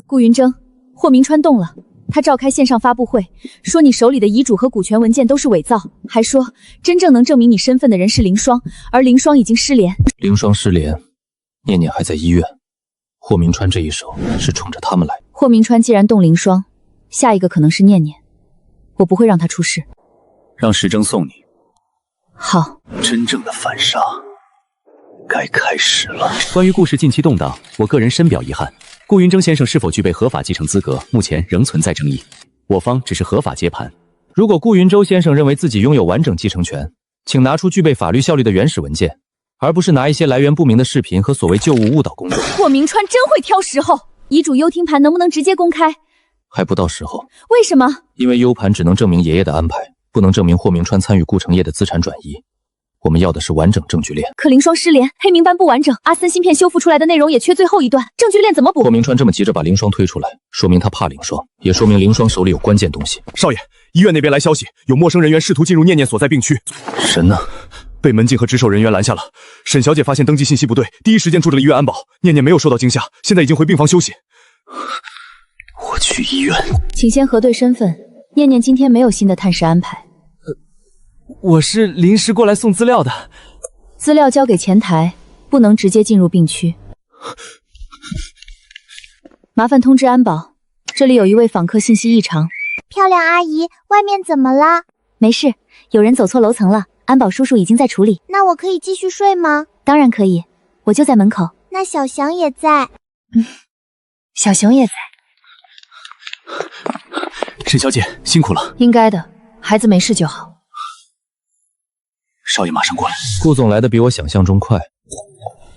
顾云峥，霍明川动了。他召开线上发布会，说你手里的遗嘱和股权文件都是伪造，还说真正能证明你身份的人是凌霜，而凌霜已经失联。凌霜失联，念念还在医院。霍明川这一手是冲着他们来。霍明川既然动凌霜，下一个可能是念念，我不会让他出事。让时征送你。好。真正的反杀该开始了。关于顾氏近期动荡，我个人深表遗憾。顾云峥先生是否具备合法继承资格，目前仍存在争议。我方只是合法接盘。如果顾云舟先生认为自己拥有完整继承权，请拿出具备法律效力的原始文件，而不是拿一些来源不明的视频和所谓旧物误导公众。霍明川真会挑时候。遗嘱 U 听盘能不能直接公开？还不到时候。为什么？因为 U 盘只能证明爷爷的安排，不能证明霍明川参与顾成业的资产转移。我们要的是完整证据链。可凌霜失联，黑名单不完整，阿森芯片修复出来的内容也缺最后一段，证据链怎么补？霍明川这么急着把凌霜推出来，说明他怕凌霜，也说明凌霜手里有关键东西。少爷，医院那边来消息，有陌生人员试图进入念念所在病区。人呢？被门禁和值守人员拦下了。沈小姐发现登记信息不对，第一时间住了医院安保。念念没有受到惊吓，现在已经回病房休息。我去医院。请先核对身份。念念今天没有新的探视安排。我是临时过来送资料的。资料交给前台，不能直接进入病区。麻烦通知安保，这里有一位访客信息异常。漂亮阿姨，外面怎么了？没事，有人走错楼层了，安保叔叔已经在处理。那我可以继续睡吗？当然可以，我就在门口。那小翔也在。小熊也在。沈小姐辛苦了。应该的，孩子没事就好。少爷马上过来。顾总来的比我想象中快。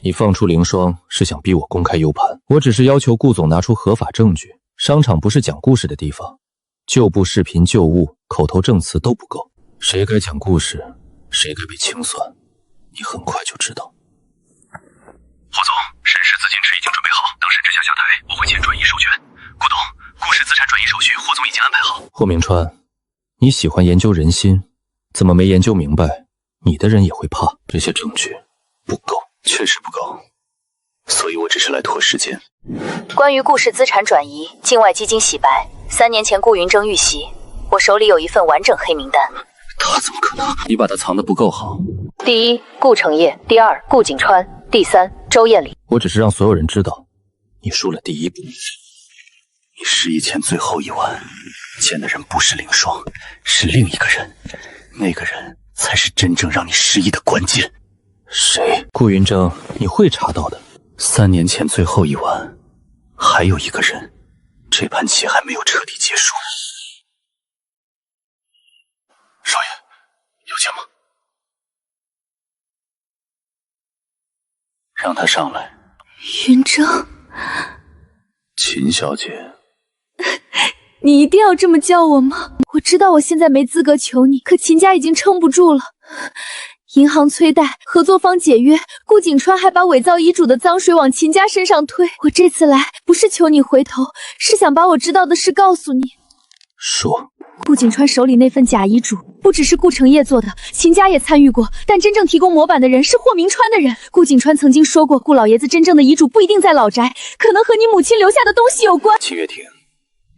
你放出凌霜是想逼我公开 U 盘，我只是要求顾总拿出合法证据。商场不是讲故事的地方，旧部视频、旧物、口头证词都不够。谁该讲故事，谁该被清算，你很快就知道。霍总，沈氏资金池已经准备好，等沈之夏下台，我会签转移授权。顾董，顾氏资产转移手续，霍总已经安排好。霍明川，你喜欢研究人心，怎么没研究明白？你的人也会怕。这些证据不够，确实不够，所以我只是来拖时间。关于顾氏资产转移、境外基金洗白，3年前顾云峥遇袭，我手里有一份完整黑名单。他怎么可能？你把他藏得不够好。第一，顾成业；第二，顾景川；第三，周艳丽。我只是让所有人知道，你输了第一步。你失忆前最后1晚见的人不是凌霜，是另一个人，那个人才是真正让你失忆的关键。谁？顾云峥，你会查到的。3年前最后1晚，还有一个人，这盘棋还没有彻底结束。少爷，有钱吗？让他上来。云峥，秦小姐，你一定要这么叫我吗？我知道我现在没资格求你，可秦家已经撑不住了。银行催贷，合作方解约，顾景川还把伪造遗嘱的脏水往秦家身上推。我这次来不是求你回头，是想把我知道的事告诉你。说，顾景川手里那份假遗嘱不只是顾成业做的，秦家也参与过，但真正提供模板的人是霍明川的人。顾景川曾经说过，顾老爷子真正的遗嘱不一定在老宅，可能和你母亲留下的东西有关。秦月婷，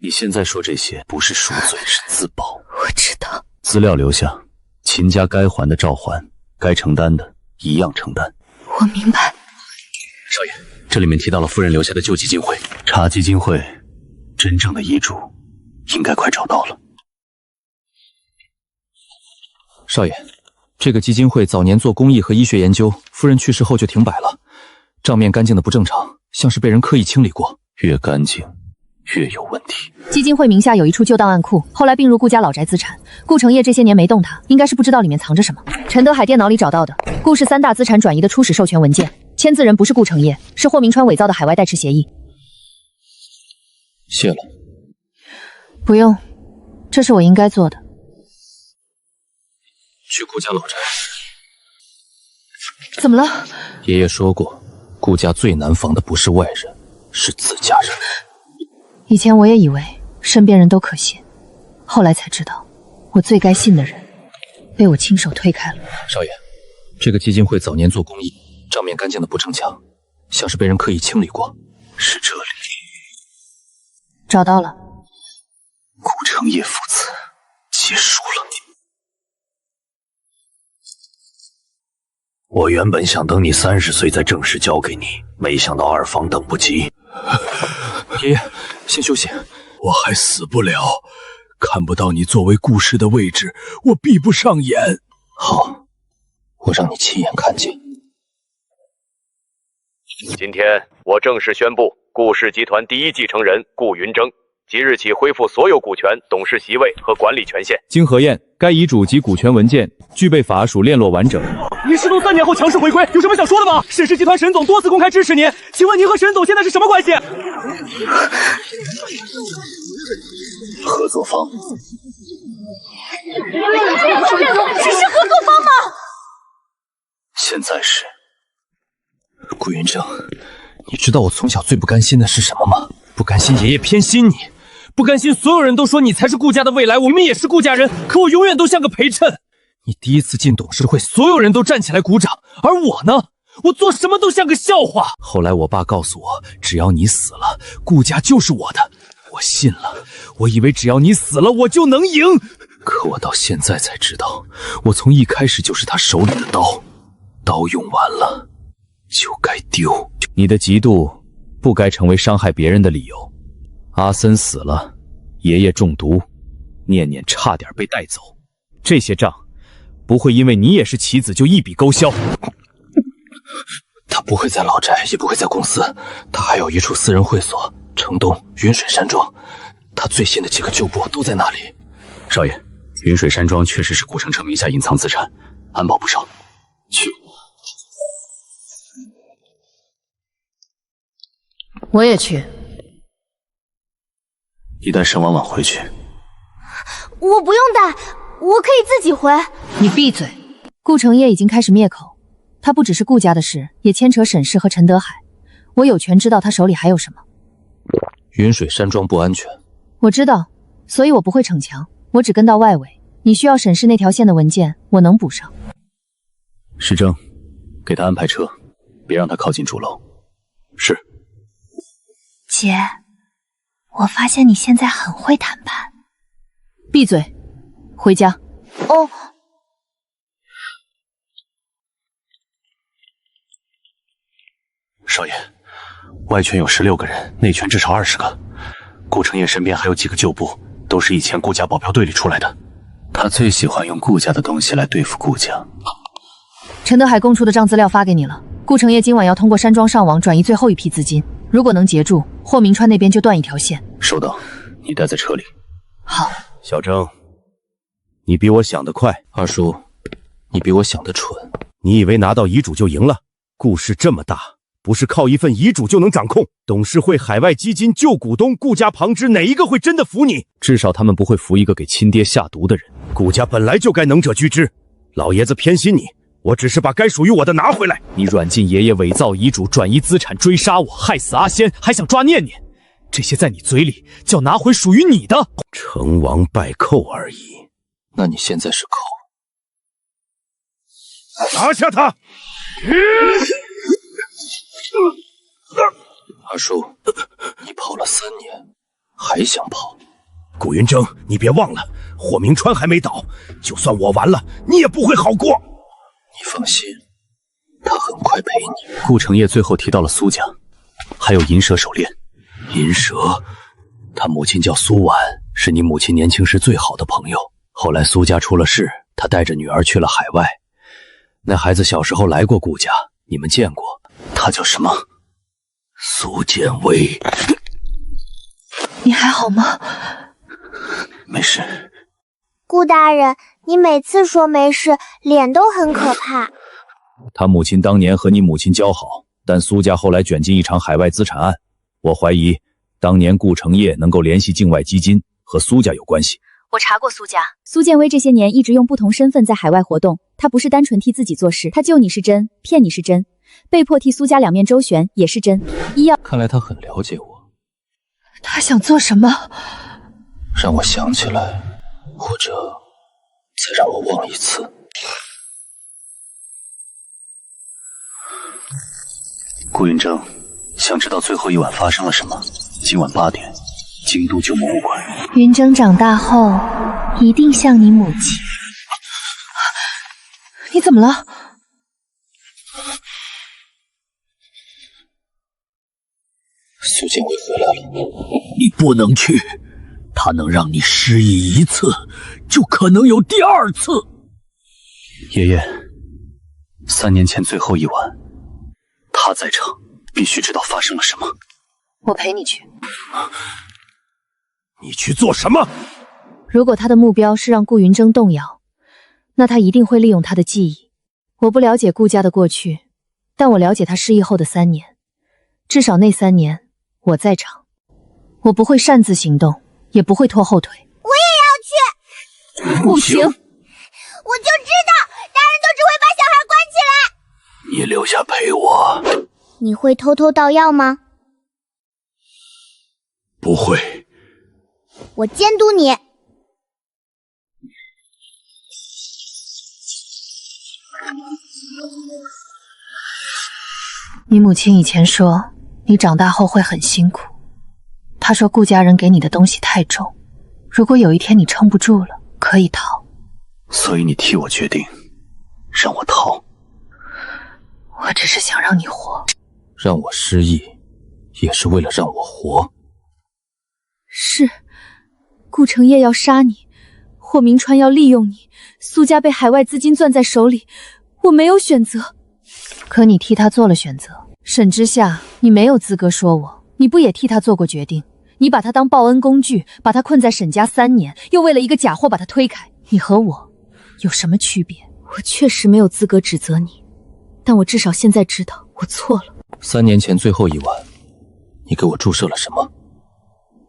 你现在说这些不是赎罪，是自保。我知道。资料留下，秦家该还的照还，该承担的一样承担。我明白。少爷，这里面提到了夫人留下的旧基金会，查基金会，真正的遗嘱应该快找到了。少爷，这个基金会早年做公益和医学研究，夫人去世后就停摆了，账面干净的不正常，像是被人刻意清理过。越干净越有问题。基金会名下有一处旧档案库，后来并入顾家老宅资产。顾成业这些年没动它，应该是不知道里面藏着什么。陈德海电脑里找到的顾氏3大资产转移的初始授权文件，签字人不是顾成业，是霍明川伪造的海外代持协议。谢了。不用，这是我应该做的。去顾家老宅。怎么了？爷爷说过，顾家最难防的不是外人，是自家人。以前我也以为身边人都可信，后来才知道，我最该信的人被我亲手推开了。少爷，这个基金会早年做公益，账面干净的不逞强，像是被人刻意清理过。是这里。找到了。顾成业父子结束了。我原本想等你30岁再正式交给你，没想到二房等不及。爷爷，先休息。我还死不了，看不到你作为顾氏的位置，我闭不上眼。好，我让你亲眼看见。今天我正式宣布，顾氏集团第一继承人顾云峥即日起恢复所有股权、董事席位和管理权限。经核验，该遗嘱及股权文件具备法属链络完整。您失踪3年后强势回归，有什么想说的吗？沈氏集团沈总多次公开支持您，请问您和沈总现在是什么关系？合作方。这是合作方吗？现在是。顾云峥，你知道我从小最不甘心的是什么吗？不甘心爷爷偏心你，不甘心所有人都说你才是顾家的未来，我们也是顾家人，可我永远都像个陪衬。你第一次进董事会，所有人都站起来鼓掌，而我呢，我做什么都像个笑话。后来我爸告诉我，只要你死了，顾家就是我的。我信了，我以为只要你死了，我就能赢。可我到现在才知道，我从一开始就是他手里的刀，刀用完了就该丢。你的嫉妒不该成为伤害别人的理由。阿森死了，爷爷中毒，念念差点被带走，这些账不会因为你也是棋子就一笔勾销。他不会在老宅，也不会在公司，他还有一处私人会所，城东云水山庄，他最新的几个旧部都在那里。少爷，云水山庄确实是顾城城名下隐藏资产，安保不少。去。我也去。你带沈婉婉回去。我不用带，我可以自己回。你闭嘴！顾成业已经开始灭口，他不只是顾家的事，也牵扯沈氏和陈德海。我有权知道他手里还有什么。云水山庄不安全，我知道，所以我不会逞强，我只跟到外围。你需要沈氏那条线的文件，我能补上。石铮，给他安排车，别让他靠近主楼。是。姐，我发现你现在很会谈判。闭嘴，回家。哦。少爷，外圈有16个人，内圈至少20个。顾成业身边还有几个旧部，都是以前顾家保镖队里出来的。他最喜欢用顾家的东西来对付顾家。陈德海供出的账资料发给你了，顾成业今晚要通过山庄上网转移最后一批资金，如果能截住，霍明川那边就断一条线。收到，你待在车里。好。小郑，你比我想得快。二叔，你比我想得蠢。你以为拿到遗嘱就赢了？顾氏这么大，不是靠一份遗嘱就能掌控。董事会、海外基金、旧股东、顾家旁支，哪一个会真的服你？至少他们不会服一个给亲爹下毒的人。顾家本来就该能者居之，老爷子偏心你，我只是把该属于我的拿回来。你软禁爷爷，伪造遗嘱，转移资产，追杀我，害死阿仙，还想抓念念，这些在你嘴里叫拿回属于你的。成王败寇而已。那你现在是寇。拿下他！二叔，你跑了3年，还想跑？顾云峥，你别忘了，霍明川还没倒，就算我完了，你也不会好过。你放心，他很快陪你。顾成业最后提到了苏家，还有银蛇手链。银蛇，他母亲叫苏婉，是你母亲年轻时最好的朋友。后来苏家出了事，他带着女儿去了海外。那孩子小时候来过顾家，你们见过。他叫什么？苏建威。你还好吗？没事。顾大人，你每次说没事，脸都很可怕。他母亲当年和你母亲交好，但苏家后来卷进一场海外资产案，我怀疑当年顾成业能够联系境外基金，和苏家有关系。我查过苏家，苏建威这些年一直用不同身份在海外活动，他不是单纯替自己做事，他救你是真，骗你是真，被迫替苏家两面周旋也是真。看来他很了解我。他想做什么？让我想起来，或者再让我忘一次。顾云峥，想知道最后一晚发生了什么？今晚8点，京都旧博物馆。云峥长大后一定像你母亲。你怎么了？苏建伟回来了，你不能去，他能让你失忆一次，就可能有第2次。爷爷，3年前最后一晚，他在场，必须知道发生了什么。我陪你去。你去做什么？如果他的目标是让顾云峥动摇，那他一定会利用他的记忆。我不了解顾家的过去，但我了解他失忆后的3年，至少那3年我在场。我不会擅自行动，也不会拖后腿。我也要去。不行，我就知道大人都只会把小孩关起来。你留下陪我。你会偷偷盗药吗？不会。我监督你。你母亲以前说你长大后会很辛苦，她说顾家人给你的东西太重，如果有一天你撑不住了，可以逃。所以你替我决定，让我逃。我只是想让你活。让我失忆，也是为了让我活。是，顾承业要杀你，霍明川要利用你，苏家被海外资金攥在手里，我没有选择。可你替他做了选择，沈之夏，你没有资格说我，你不也替他做过决定？你把他当报恩工具，把他困在沈家3年，又为了一个假货把他推开，你和我有什么区别？我确实没有资格指责你，但我至少现在知道我错了。3年前最后一晚，你给我注射了什么？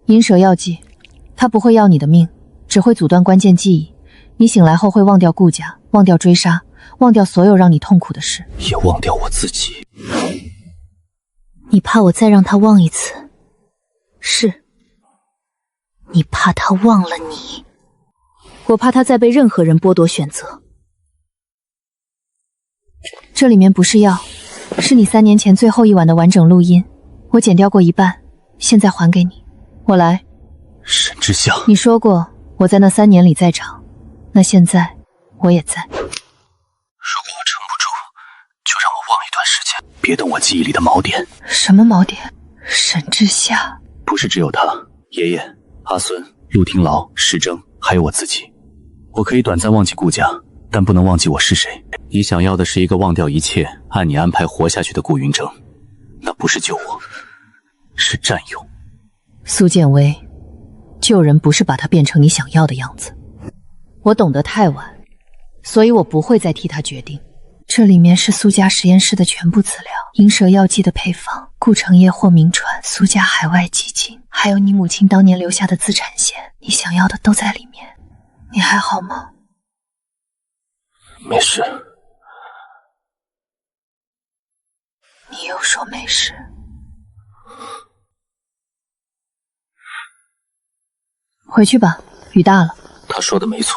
银蛇药剂，它不会要你的命，只会阻断关键记忆。你醒来后会忘掉顾家，忘掉追杀，忘掉所有让你痛苦的事，也忘掉我自己。你怕我再让他忘一次？是。你怕他忘了你？我怕他再被任何人剥夺选择。这里面不是药，是你3年前最后一晚的完整录音，我剪掉过一半，现在还给你。我来。沈之夏，你说过我在那3年里在场，那现在我也在。如果我撑不住，就让我忘一段时间。别动我记忆里的锚点。什么锚点？沈之夏。不是只有他，爷爷、阿孙、陆廷劳、石铮，还有我自己。我可以短暂忘记顾家，但不能忘记我是谁。你想要的是一个忘掉一切，按你安排活下去的顾云峥，那不是救我，是占有。苏建威，救人不是把他变成你想要的样子。我懂得太晚，所以我不会再替他决定。这里面是苏家实验室的全部资料，银蛇药剂的配方，顾承业、霍明川，苏家海外基金，还有你母亲当年留下的资产线，你想要的都在里面。你还好吗？没事。你又说没事。回去吧，雨大了。他说的没错，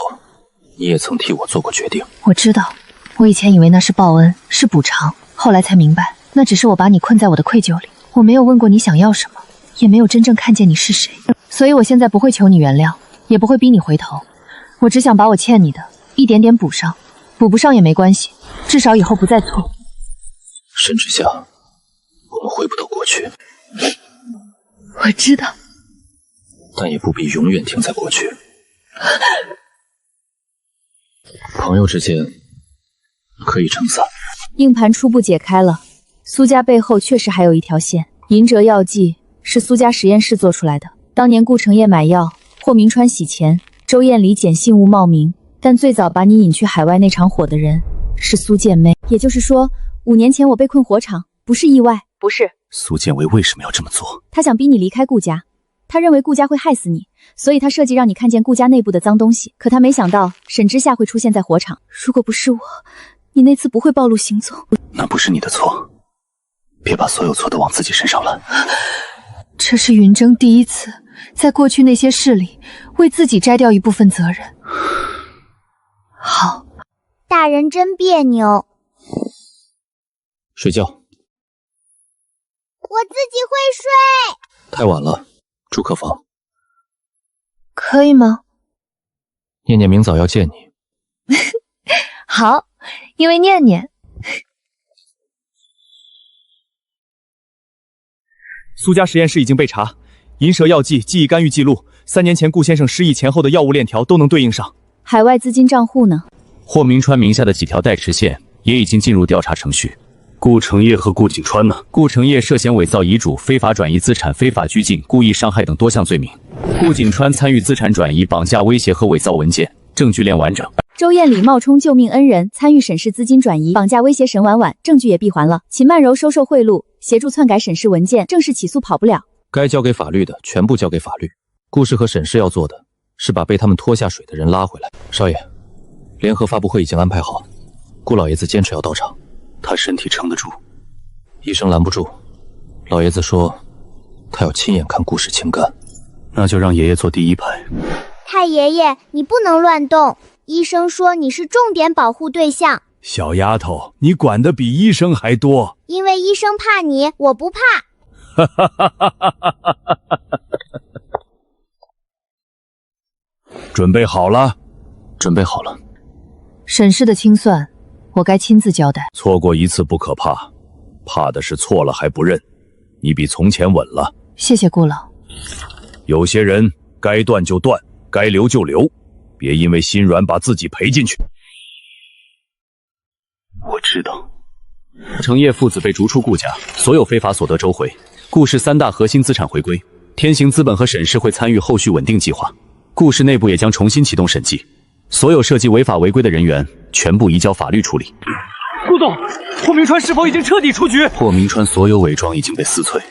你也曾替我做过决定。我知道，我以前以为那是报恩，是补偿，后来才明白，那只是我把你困在我的愧疚里。我没有问过你想要什么，也没有真正看见你是谁，所以我现在不会求你原谅，也不会逼你回头。我只想把我欠你的一点点补上，补不上也没关系，至少以后不再错。沈之夏，我们回不到过去。我知道。但也不必永远停在过去。朋友之间可以撑伞。硬盘初步解开了，苏家背后确实还有一条线。银哲药剂是苏家实验室做出来的，当年顾承业买药，霍明川洗钱，周艳离捡信物冒名，但最早把你引去海外那场火的人是苏建妹。也就是说，5年前我被困火场不是意外。不是。苏建伟为什么要这么做？他想逼你离开顾家。他认为顾家会害死你，所以他设计让你看见顾家内部的脏东西。可他没想到沈之夏会出现在火场。如果不是我，你那次不会暴露行踪。那不是你的错，别把所有错都往自己身上揽。这是云峥第一次在过去那些事里为自己摘掉一部分责任。好。大人真别扭。睡觉。我自己会睡。太晚了，住客房。可以吗？念念明早要见你。好，因为念念。苏家实验室已经被查，银蛇药剂记忆干预记录，3年前顾先生失忆前后的药物链条都能对应上。海外资金账户呢？霍明川名下的几条代持线也已经进入调查程序。顾成业和顾景川呢？顾成业涉嫌伪造遗嘱、非法转移资产、非法拘禁、故意伤害等多项罪名。顾景川参与资产转移、绑架、威胁和伪造文件，证据链完整。周艳礼冒充救命恩人，参与沈氏资金转移、绑架、威胁沈婉婉，证据也闭环了。秦曼柔收受贿赂，协助篡改沈氏文件，正式起诉跑不了。该交给法律的全部交给法律。顾氏和沈氏要做的是把被他们拖下水的人拉回来。少爷，联合发布会已经安排好，顾老爷子坚持要到场。他身体撑得住，医生拦不住。老爷子说，他要亲眼看顾氏清干。那就让爷爷坐第一排。太爷爷，你不能乱动。医生说你是重点保护对象。小丫头，你管得比医生还多。因为医生怕你，我不怕。准备好了？准备好了。沈氏的清算，我该亲自交代。错过一次不可怕，怕的是错了还不认。你比从前稳了。谢谢顾老。有些人该断就断，该留就留，别因为心软把自己赔进去。我知道。程烨父子被逐出顾家，所有非法所得收回，顾氏3大核心资产回归。天行资本和沈氏会参与后续稳定计划，顾氏内部也将重新启动审计，所有涉及违法违规的人员全部移交法律处理。顾总，霍明川是否已经彻底出局？霍明川所有伪装已经被撕碎，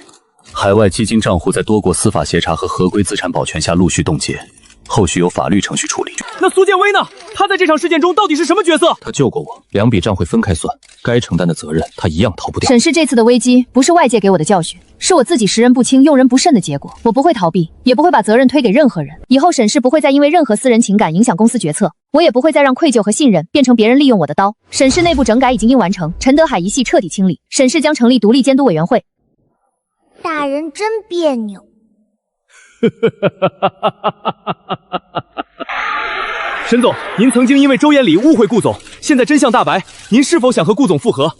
海外基金账户在多国司法协查和合规资产保全下陆续冻结，后续由法律程序处理。那苏建威呢？他在这场事件中到底是什么角色？他救过我，2笔账会分开算，该承担的责任他一样逃不掉。沈氏这次的危机不是外界给我的教训，是我自己识人不清、用人不慎的结果。我不会逃避，也不会把责任推给任何人。以后沈氏不会再因为任何私人情感影响公司决策，我也不会再让愧疚和信任变成别人利用我的刀。沈氏内部整改已经应完成，陈德海一系彻底清理，沈氏将成立独立监督委员会。大人真别扭。沈总，您曾经因为周艳礼误会顾总，现在真相大白，您是否想和顾总复合？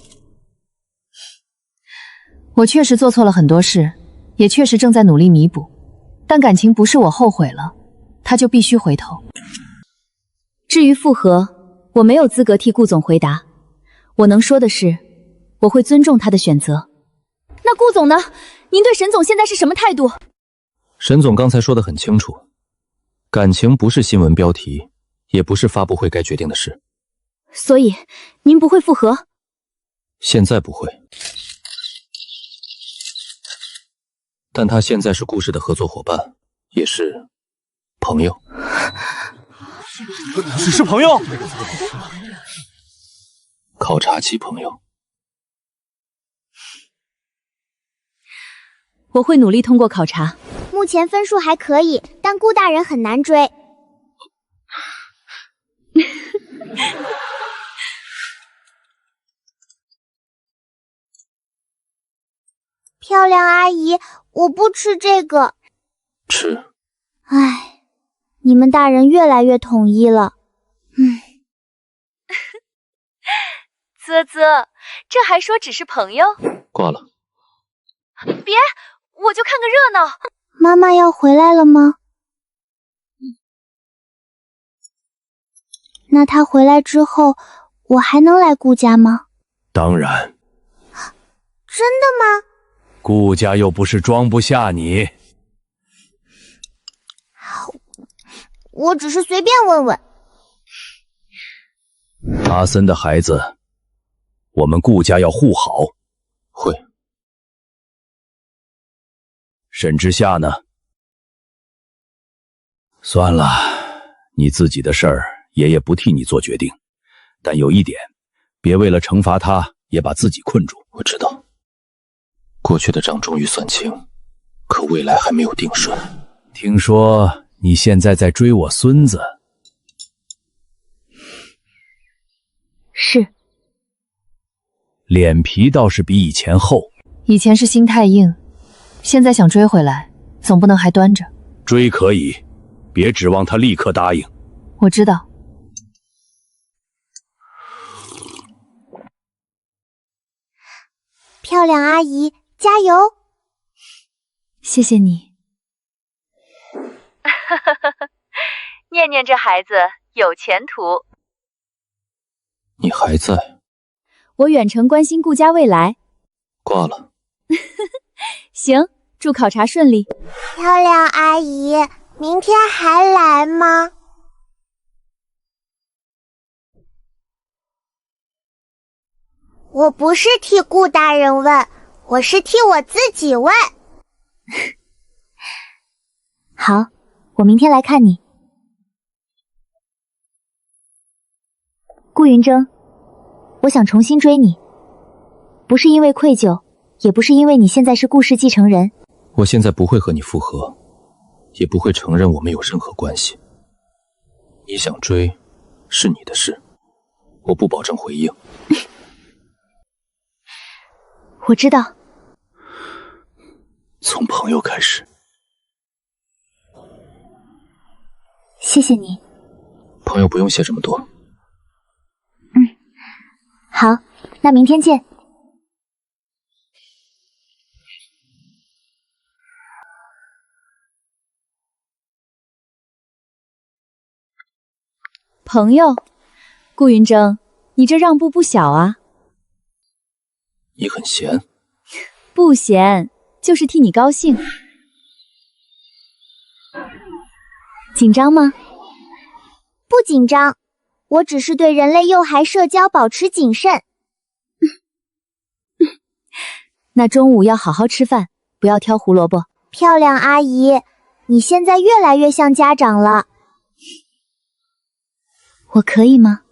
我确实做错了很多事，也确实正在努力弥补，但感情不是我后悔了，他就必须回头。至于复合，我没有资格替顾总回答，我能说的是，我会尊重他的选择。那顾总呢？您对沈总现在是什么态度？沈总刚才说得很清楚，感情不是新闻标题，也不是发布会该决定的事。所以您不会复合？现在不会，但他现在是顾氏的合作伙伴，也是朋友。只是朋友？考察期朋友。我会努力通过考察。目前分数还可以，但顾大人很难追。漂亮阿姨，我不吃这个。吃。唉，你们大人越来越统一了。啧啧，这还说只是朋友？挂了。别，我就看个热闹。妈妈要回来了吗？那她回来之后，我还能来顾家吗？当然。真的吗？顾家又不是装不下你。我只是随便问问。阿森的孩子，我们顾家要护好。会。沈之夏呢？算了，你自己的事儿，爷爷不替你做决定。但有一点，别为了惩罚他，也把自己困住。我知道，过去的账终于算清，可未来还没有定顺。听说你现在在追我孙子？是。脸皮倒是比以前厚。以前是心太硬，现在想追回来，总不能还端着。追可以，别指望他立刻答应。我知道。漂亮阿姨，加油！谢谢你。念念这孩子有前途。你还在？我远程关心顾家未来。挂了。行，祝考察顺利。漂亮阿姨，明天还来吗？我不是替顾大人问，我是替我自己问。好，我明天来看你。顾云峥，我想重新追你，不是因为愧疚，也不是因为你现在是顾氏继承人。我现在不会和你复合，也不会承认我们有任何关系。你想追，是你的事，我不保证回应。我知道。从朋友开始。谢谢你。朋友不用谢这么多。好，那明天见。朋友，顾云峥，你这让步不小啊。你很闲？不闲，就是替你高兴。紧张吗？不紧张，我只是对人类幼孩社交保持谨慎。那中午要好好吃饭，不要挑胡萝卜。漂亮阿姨，你现在越来越像家长了。我可以吗？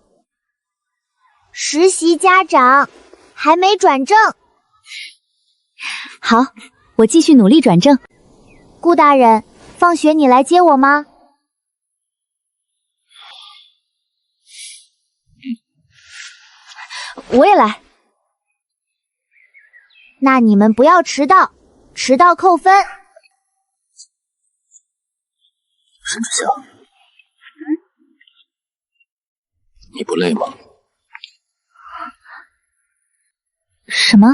实习家长，还没转正。好，我继续努力转正。顾大人，放学你来接我吗？我也来。那你们不要迟到，迟到扣分。沈之夏，你不累吗？什么？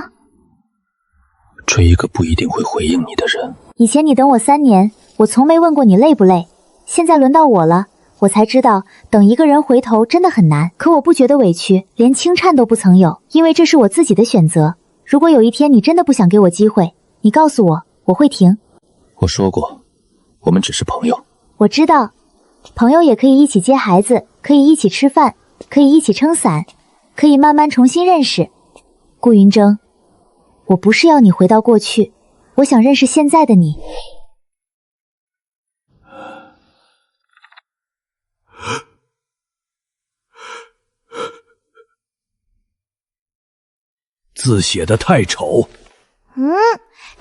追一个不一定会回应你的人。以前你等我3年，我从没问过你累不累。现在轮到我了，我才知道等一个人回头真的很难。可我不觉得委屈，连轻颤都不曾有，因为这是我自己的选择。如果有一天你真的不想给我机会，你告诉我，我会停。我说过，我们只是朋友。我知道，朋友也可以一起接孩子，可以一起吃饭，可以一起撑伞，可以慢慢重新认识。顾云峥，我不是要你回到过去，我想认识现在的你。字写得太丑。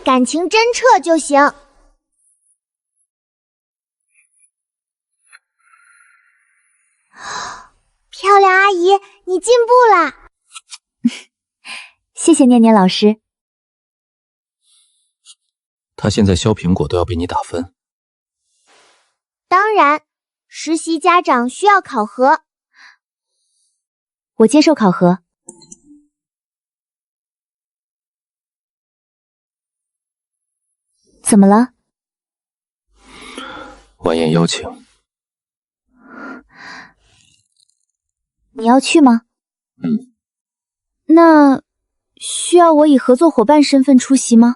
感情真彻就行。漂亮阿姨，你进步啦！谢谢念念老师。他现在削苹果都要被你打分。当然，实习家长需要考核。我接受考核。怎么了？晚宴邀请。你要去吗？那需要我以合作伙伴身份出席吗？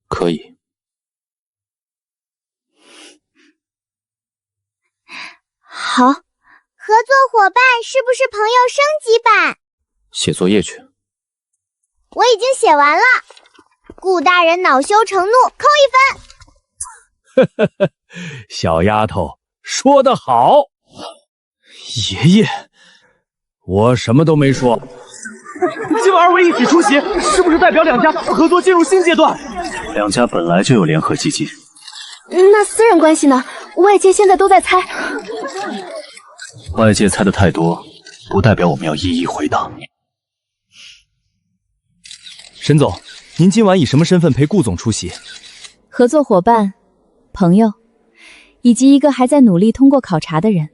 可以。好。合作伙伴是不是朋友升级版？写作业去。我已经写完了。顾大人恼羞成怒，扣1分。小丫头说得好。爷爷，我什么都没说。今晚2位一起出席，是不是代表2家合作进入新阶段？2家本来就有联合基金。那私人关系呢？外界现在都在猜。外界猜的太多，不代表我们要一一回答。沈总，您今晚以什么身份陪顾总出席？合作伙伴、朋友，以及一个还在努力通过考察的人。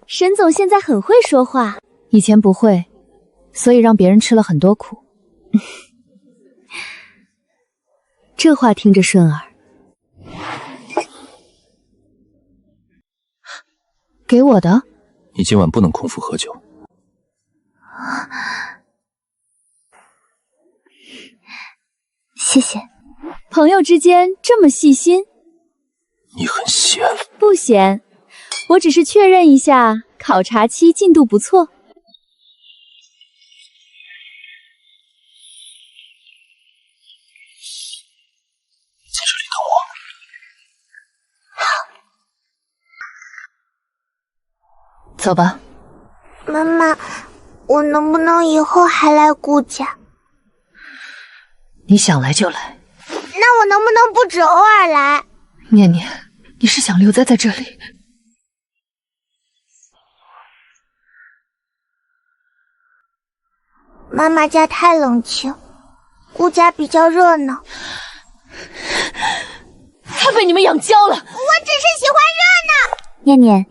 沈总现在很会说话，以前不会，所以让别人吃了很多苦。这话听着顺耳。给我的？你今晚不能空腹喝酒。谢谢。朋友之间这么细心？你很闲。不闲，我只是确认一下考察期进度不错。在这里等我。走吧。妈妈，我能不能以后还来顾家？你想来就来。那我能不能不止偶尔来？念念，你是想留在这里？妈妈家太冷清，顾家比较热闹。他被你们养焦了。我只是喜欢热闹。念念，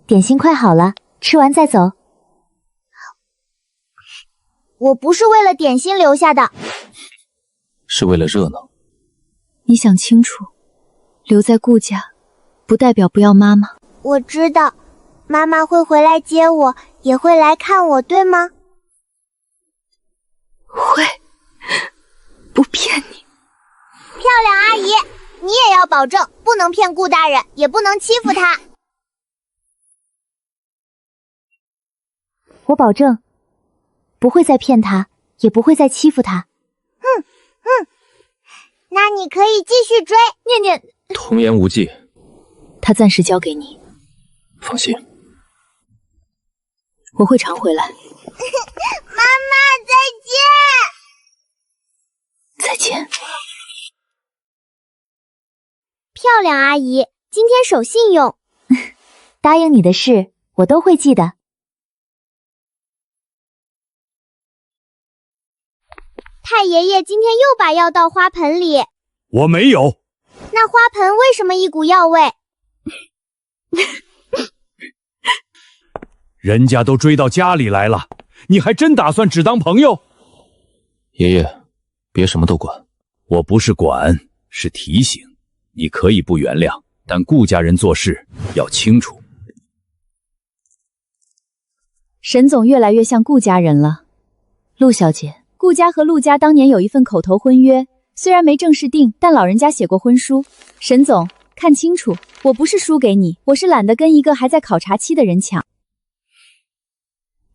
点心快好了，吃完再走。我不是为了点心留下的，是为了热闹。你想清楚，留在顾家，不代表不要妈妈。我知道，妈妈会回来接我，也会来看我，对吗？会，不骗你。漂亮阿姨，你也要保证，不能骗顾大人，也不能欺负他。我保证，不会再骗他，也不会再欺负他。那你可以继续追。念念，童言无忌，他暂时交给你。放心，我会常回来。妈妈，再见。漂亮阿姨，今天守信用，答应你的事我都会记得。太爷爷今天又把药倒花盆里。我没有。那花盆为什么一股药味？人家都追到家里来了，你还真打算只当朋友？爷爷，别什么都管。我不是管，是提醒。你可以不原谅，但顾家人做事要清楚。沈总越来越像顾家人了。陆小姐，顾家和陆家当年有一份口头婚约，虽然没正式定，但老人家写过婚书。沈总，看清楚，我不是输给你，我是懒得跟一个还在考察期的人抢。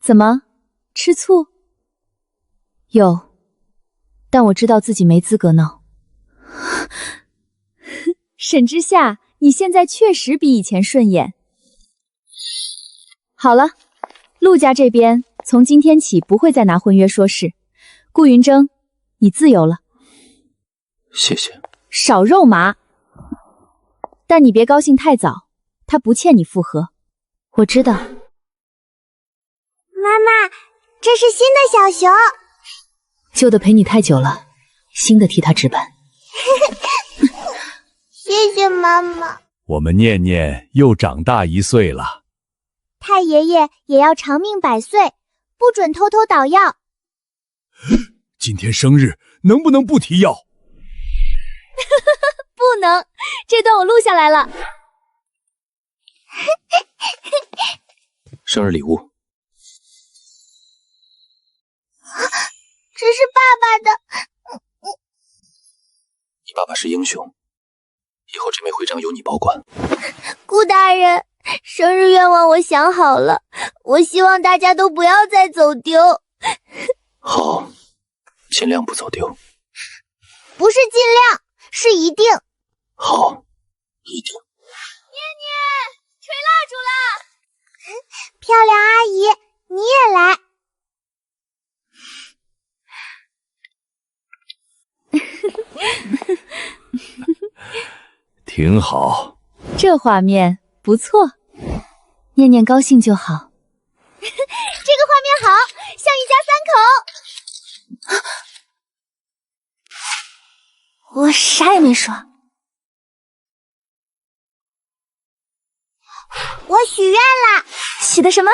怎么，吃醋？有，但我知道自己没资格闹。沈之夏，你现在确实比以前顺眼。好了，陆家这边从今天起不会再拿婚约说事。顾云峥，你自由了。谢谢。少肉麻。但你别高兴太早，他不欠你复合。我知道。妈妈，这是新的小熊。旧的陪你太久了，新的替他值班。谢谢妈妈。我们念念又长大1岁了。太爷爷也要长命100岁，不准偷偷捣药。今天生日，能不能不提药？不能，这段我录下来了。生日礼物。这是爸爸的。你爸爸是英雄，以后这枚徽章由你保管。顾大人，生日愿望我想好了，我希望大家都不要再走丢。好，尽量不走丢。不是尽量，是一定。好，一定。念念，吹蜡烛啦！漂亮阿姨，你也来。挺好，这画面不错。念念高兴就好。这个画面好，像一家三口。我啥也没说。我许愿了。许的什么？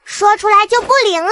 说出来就不灵了。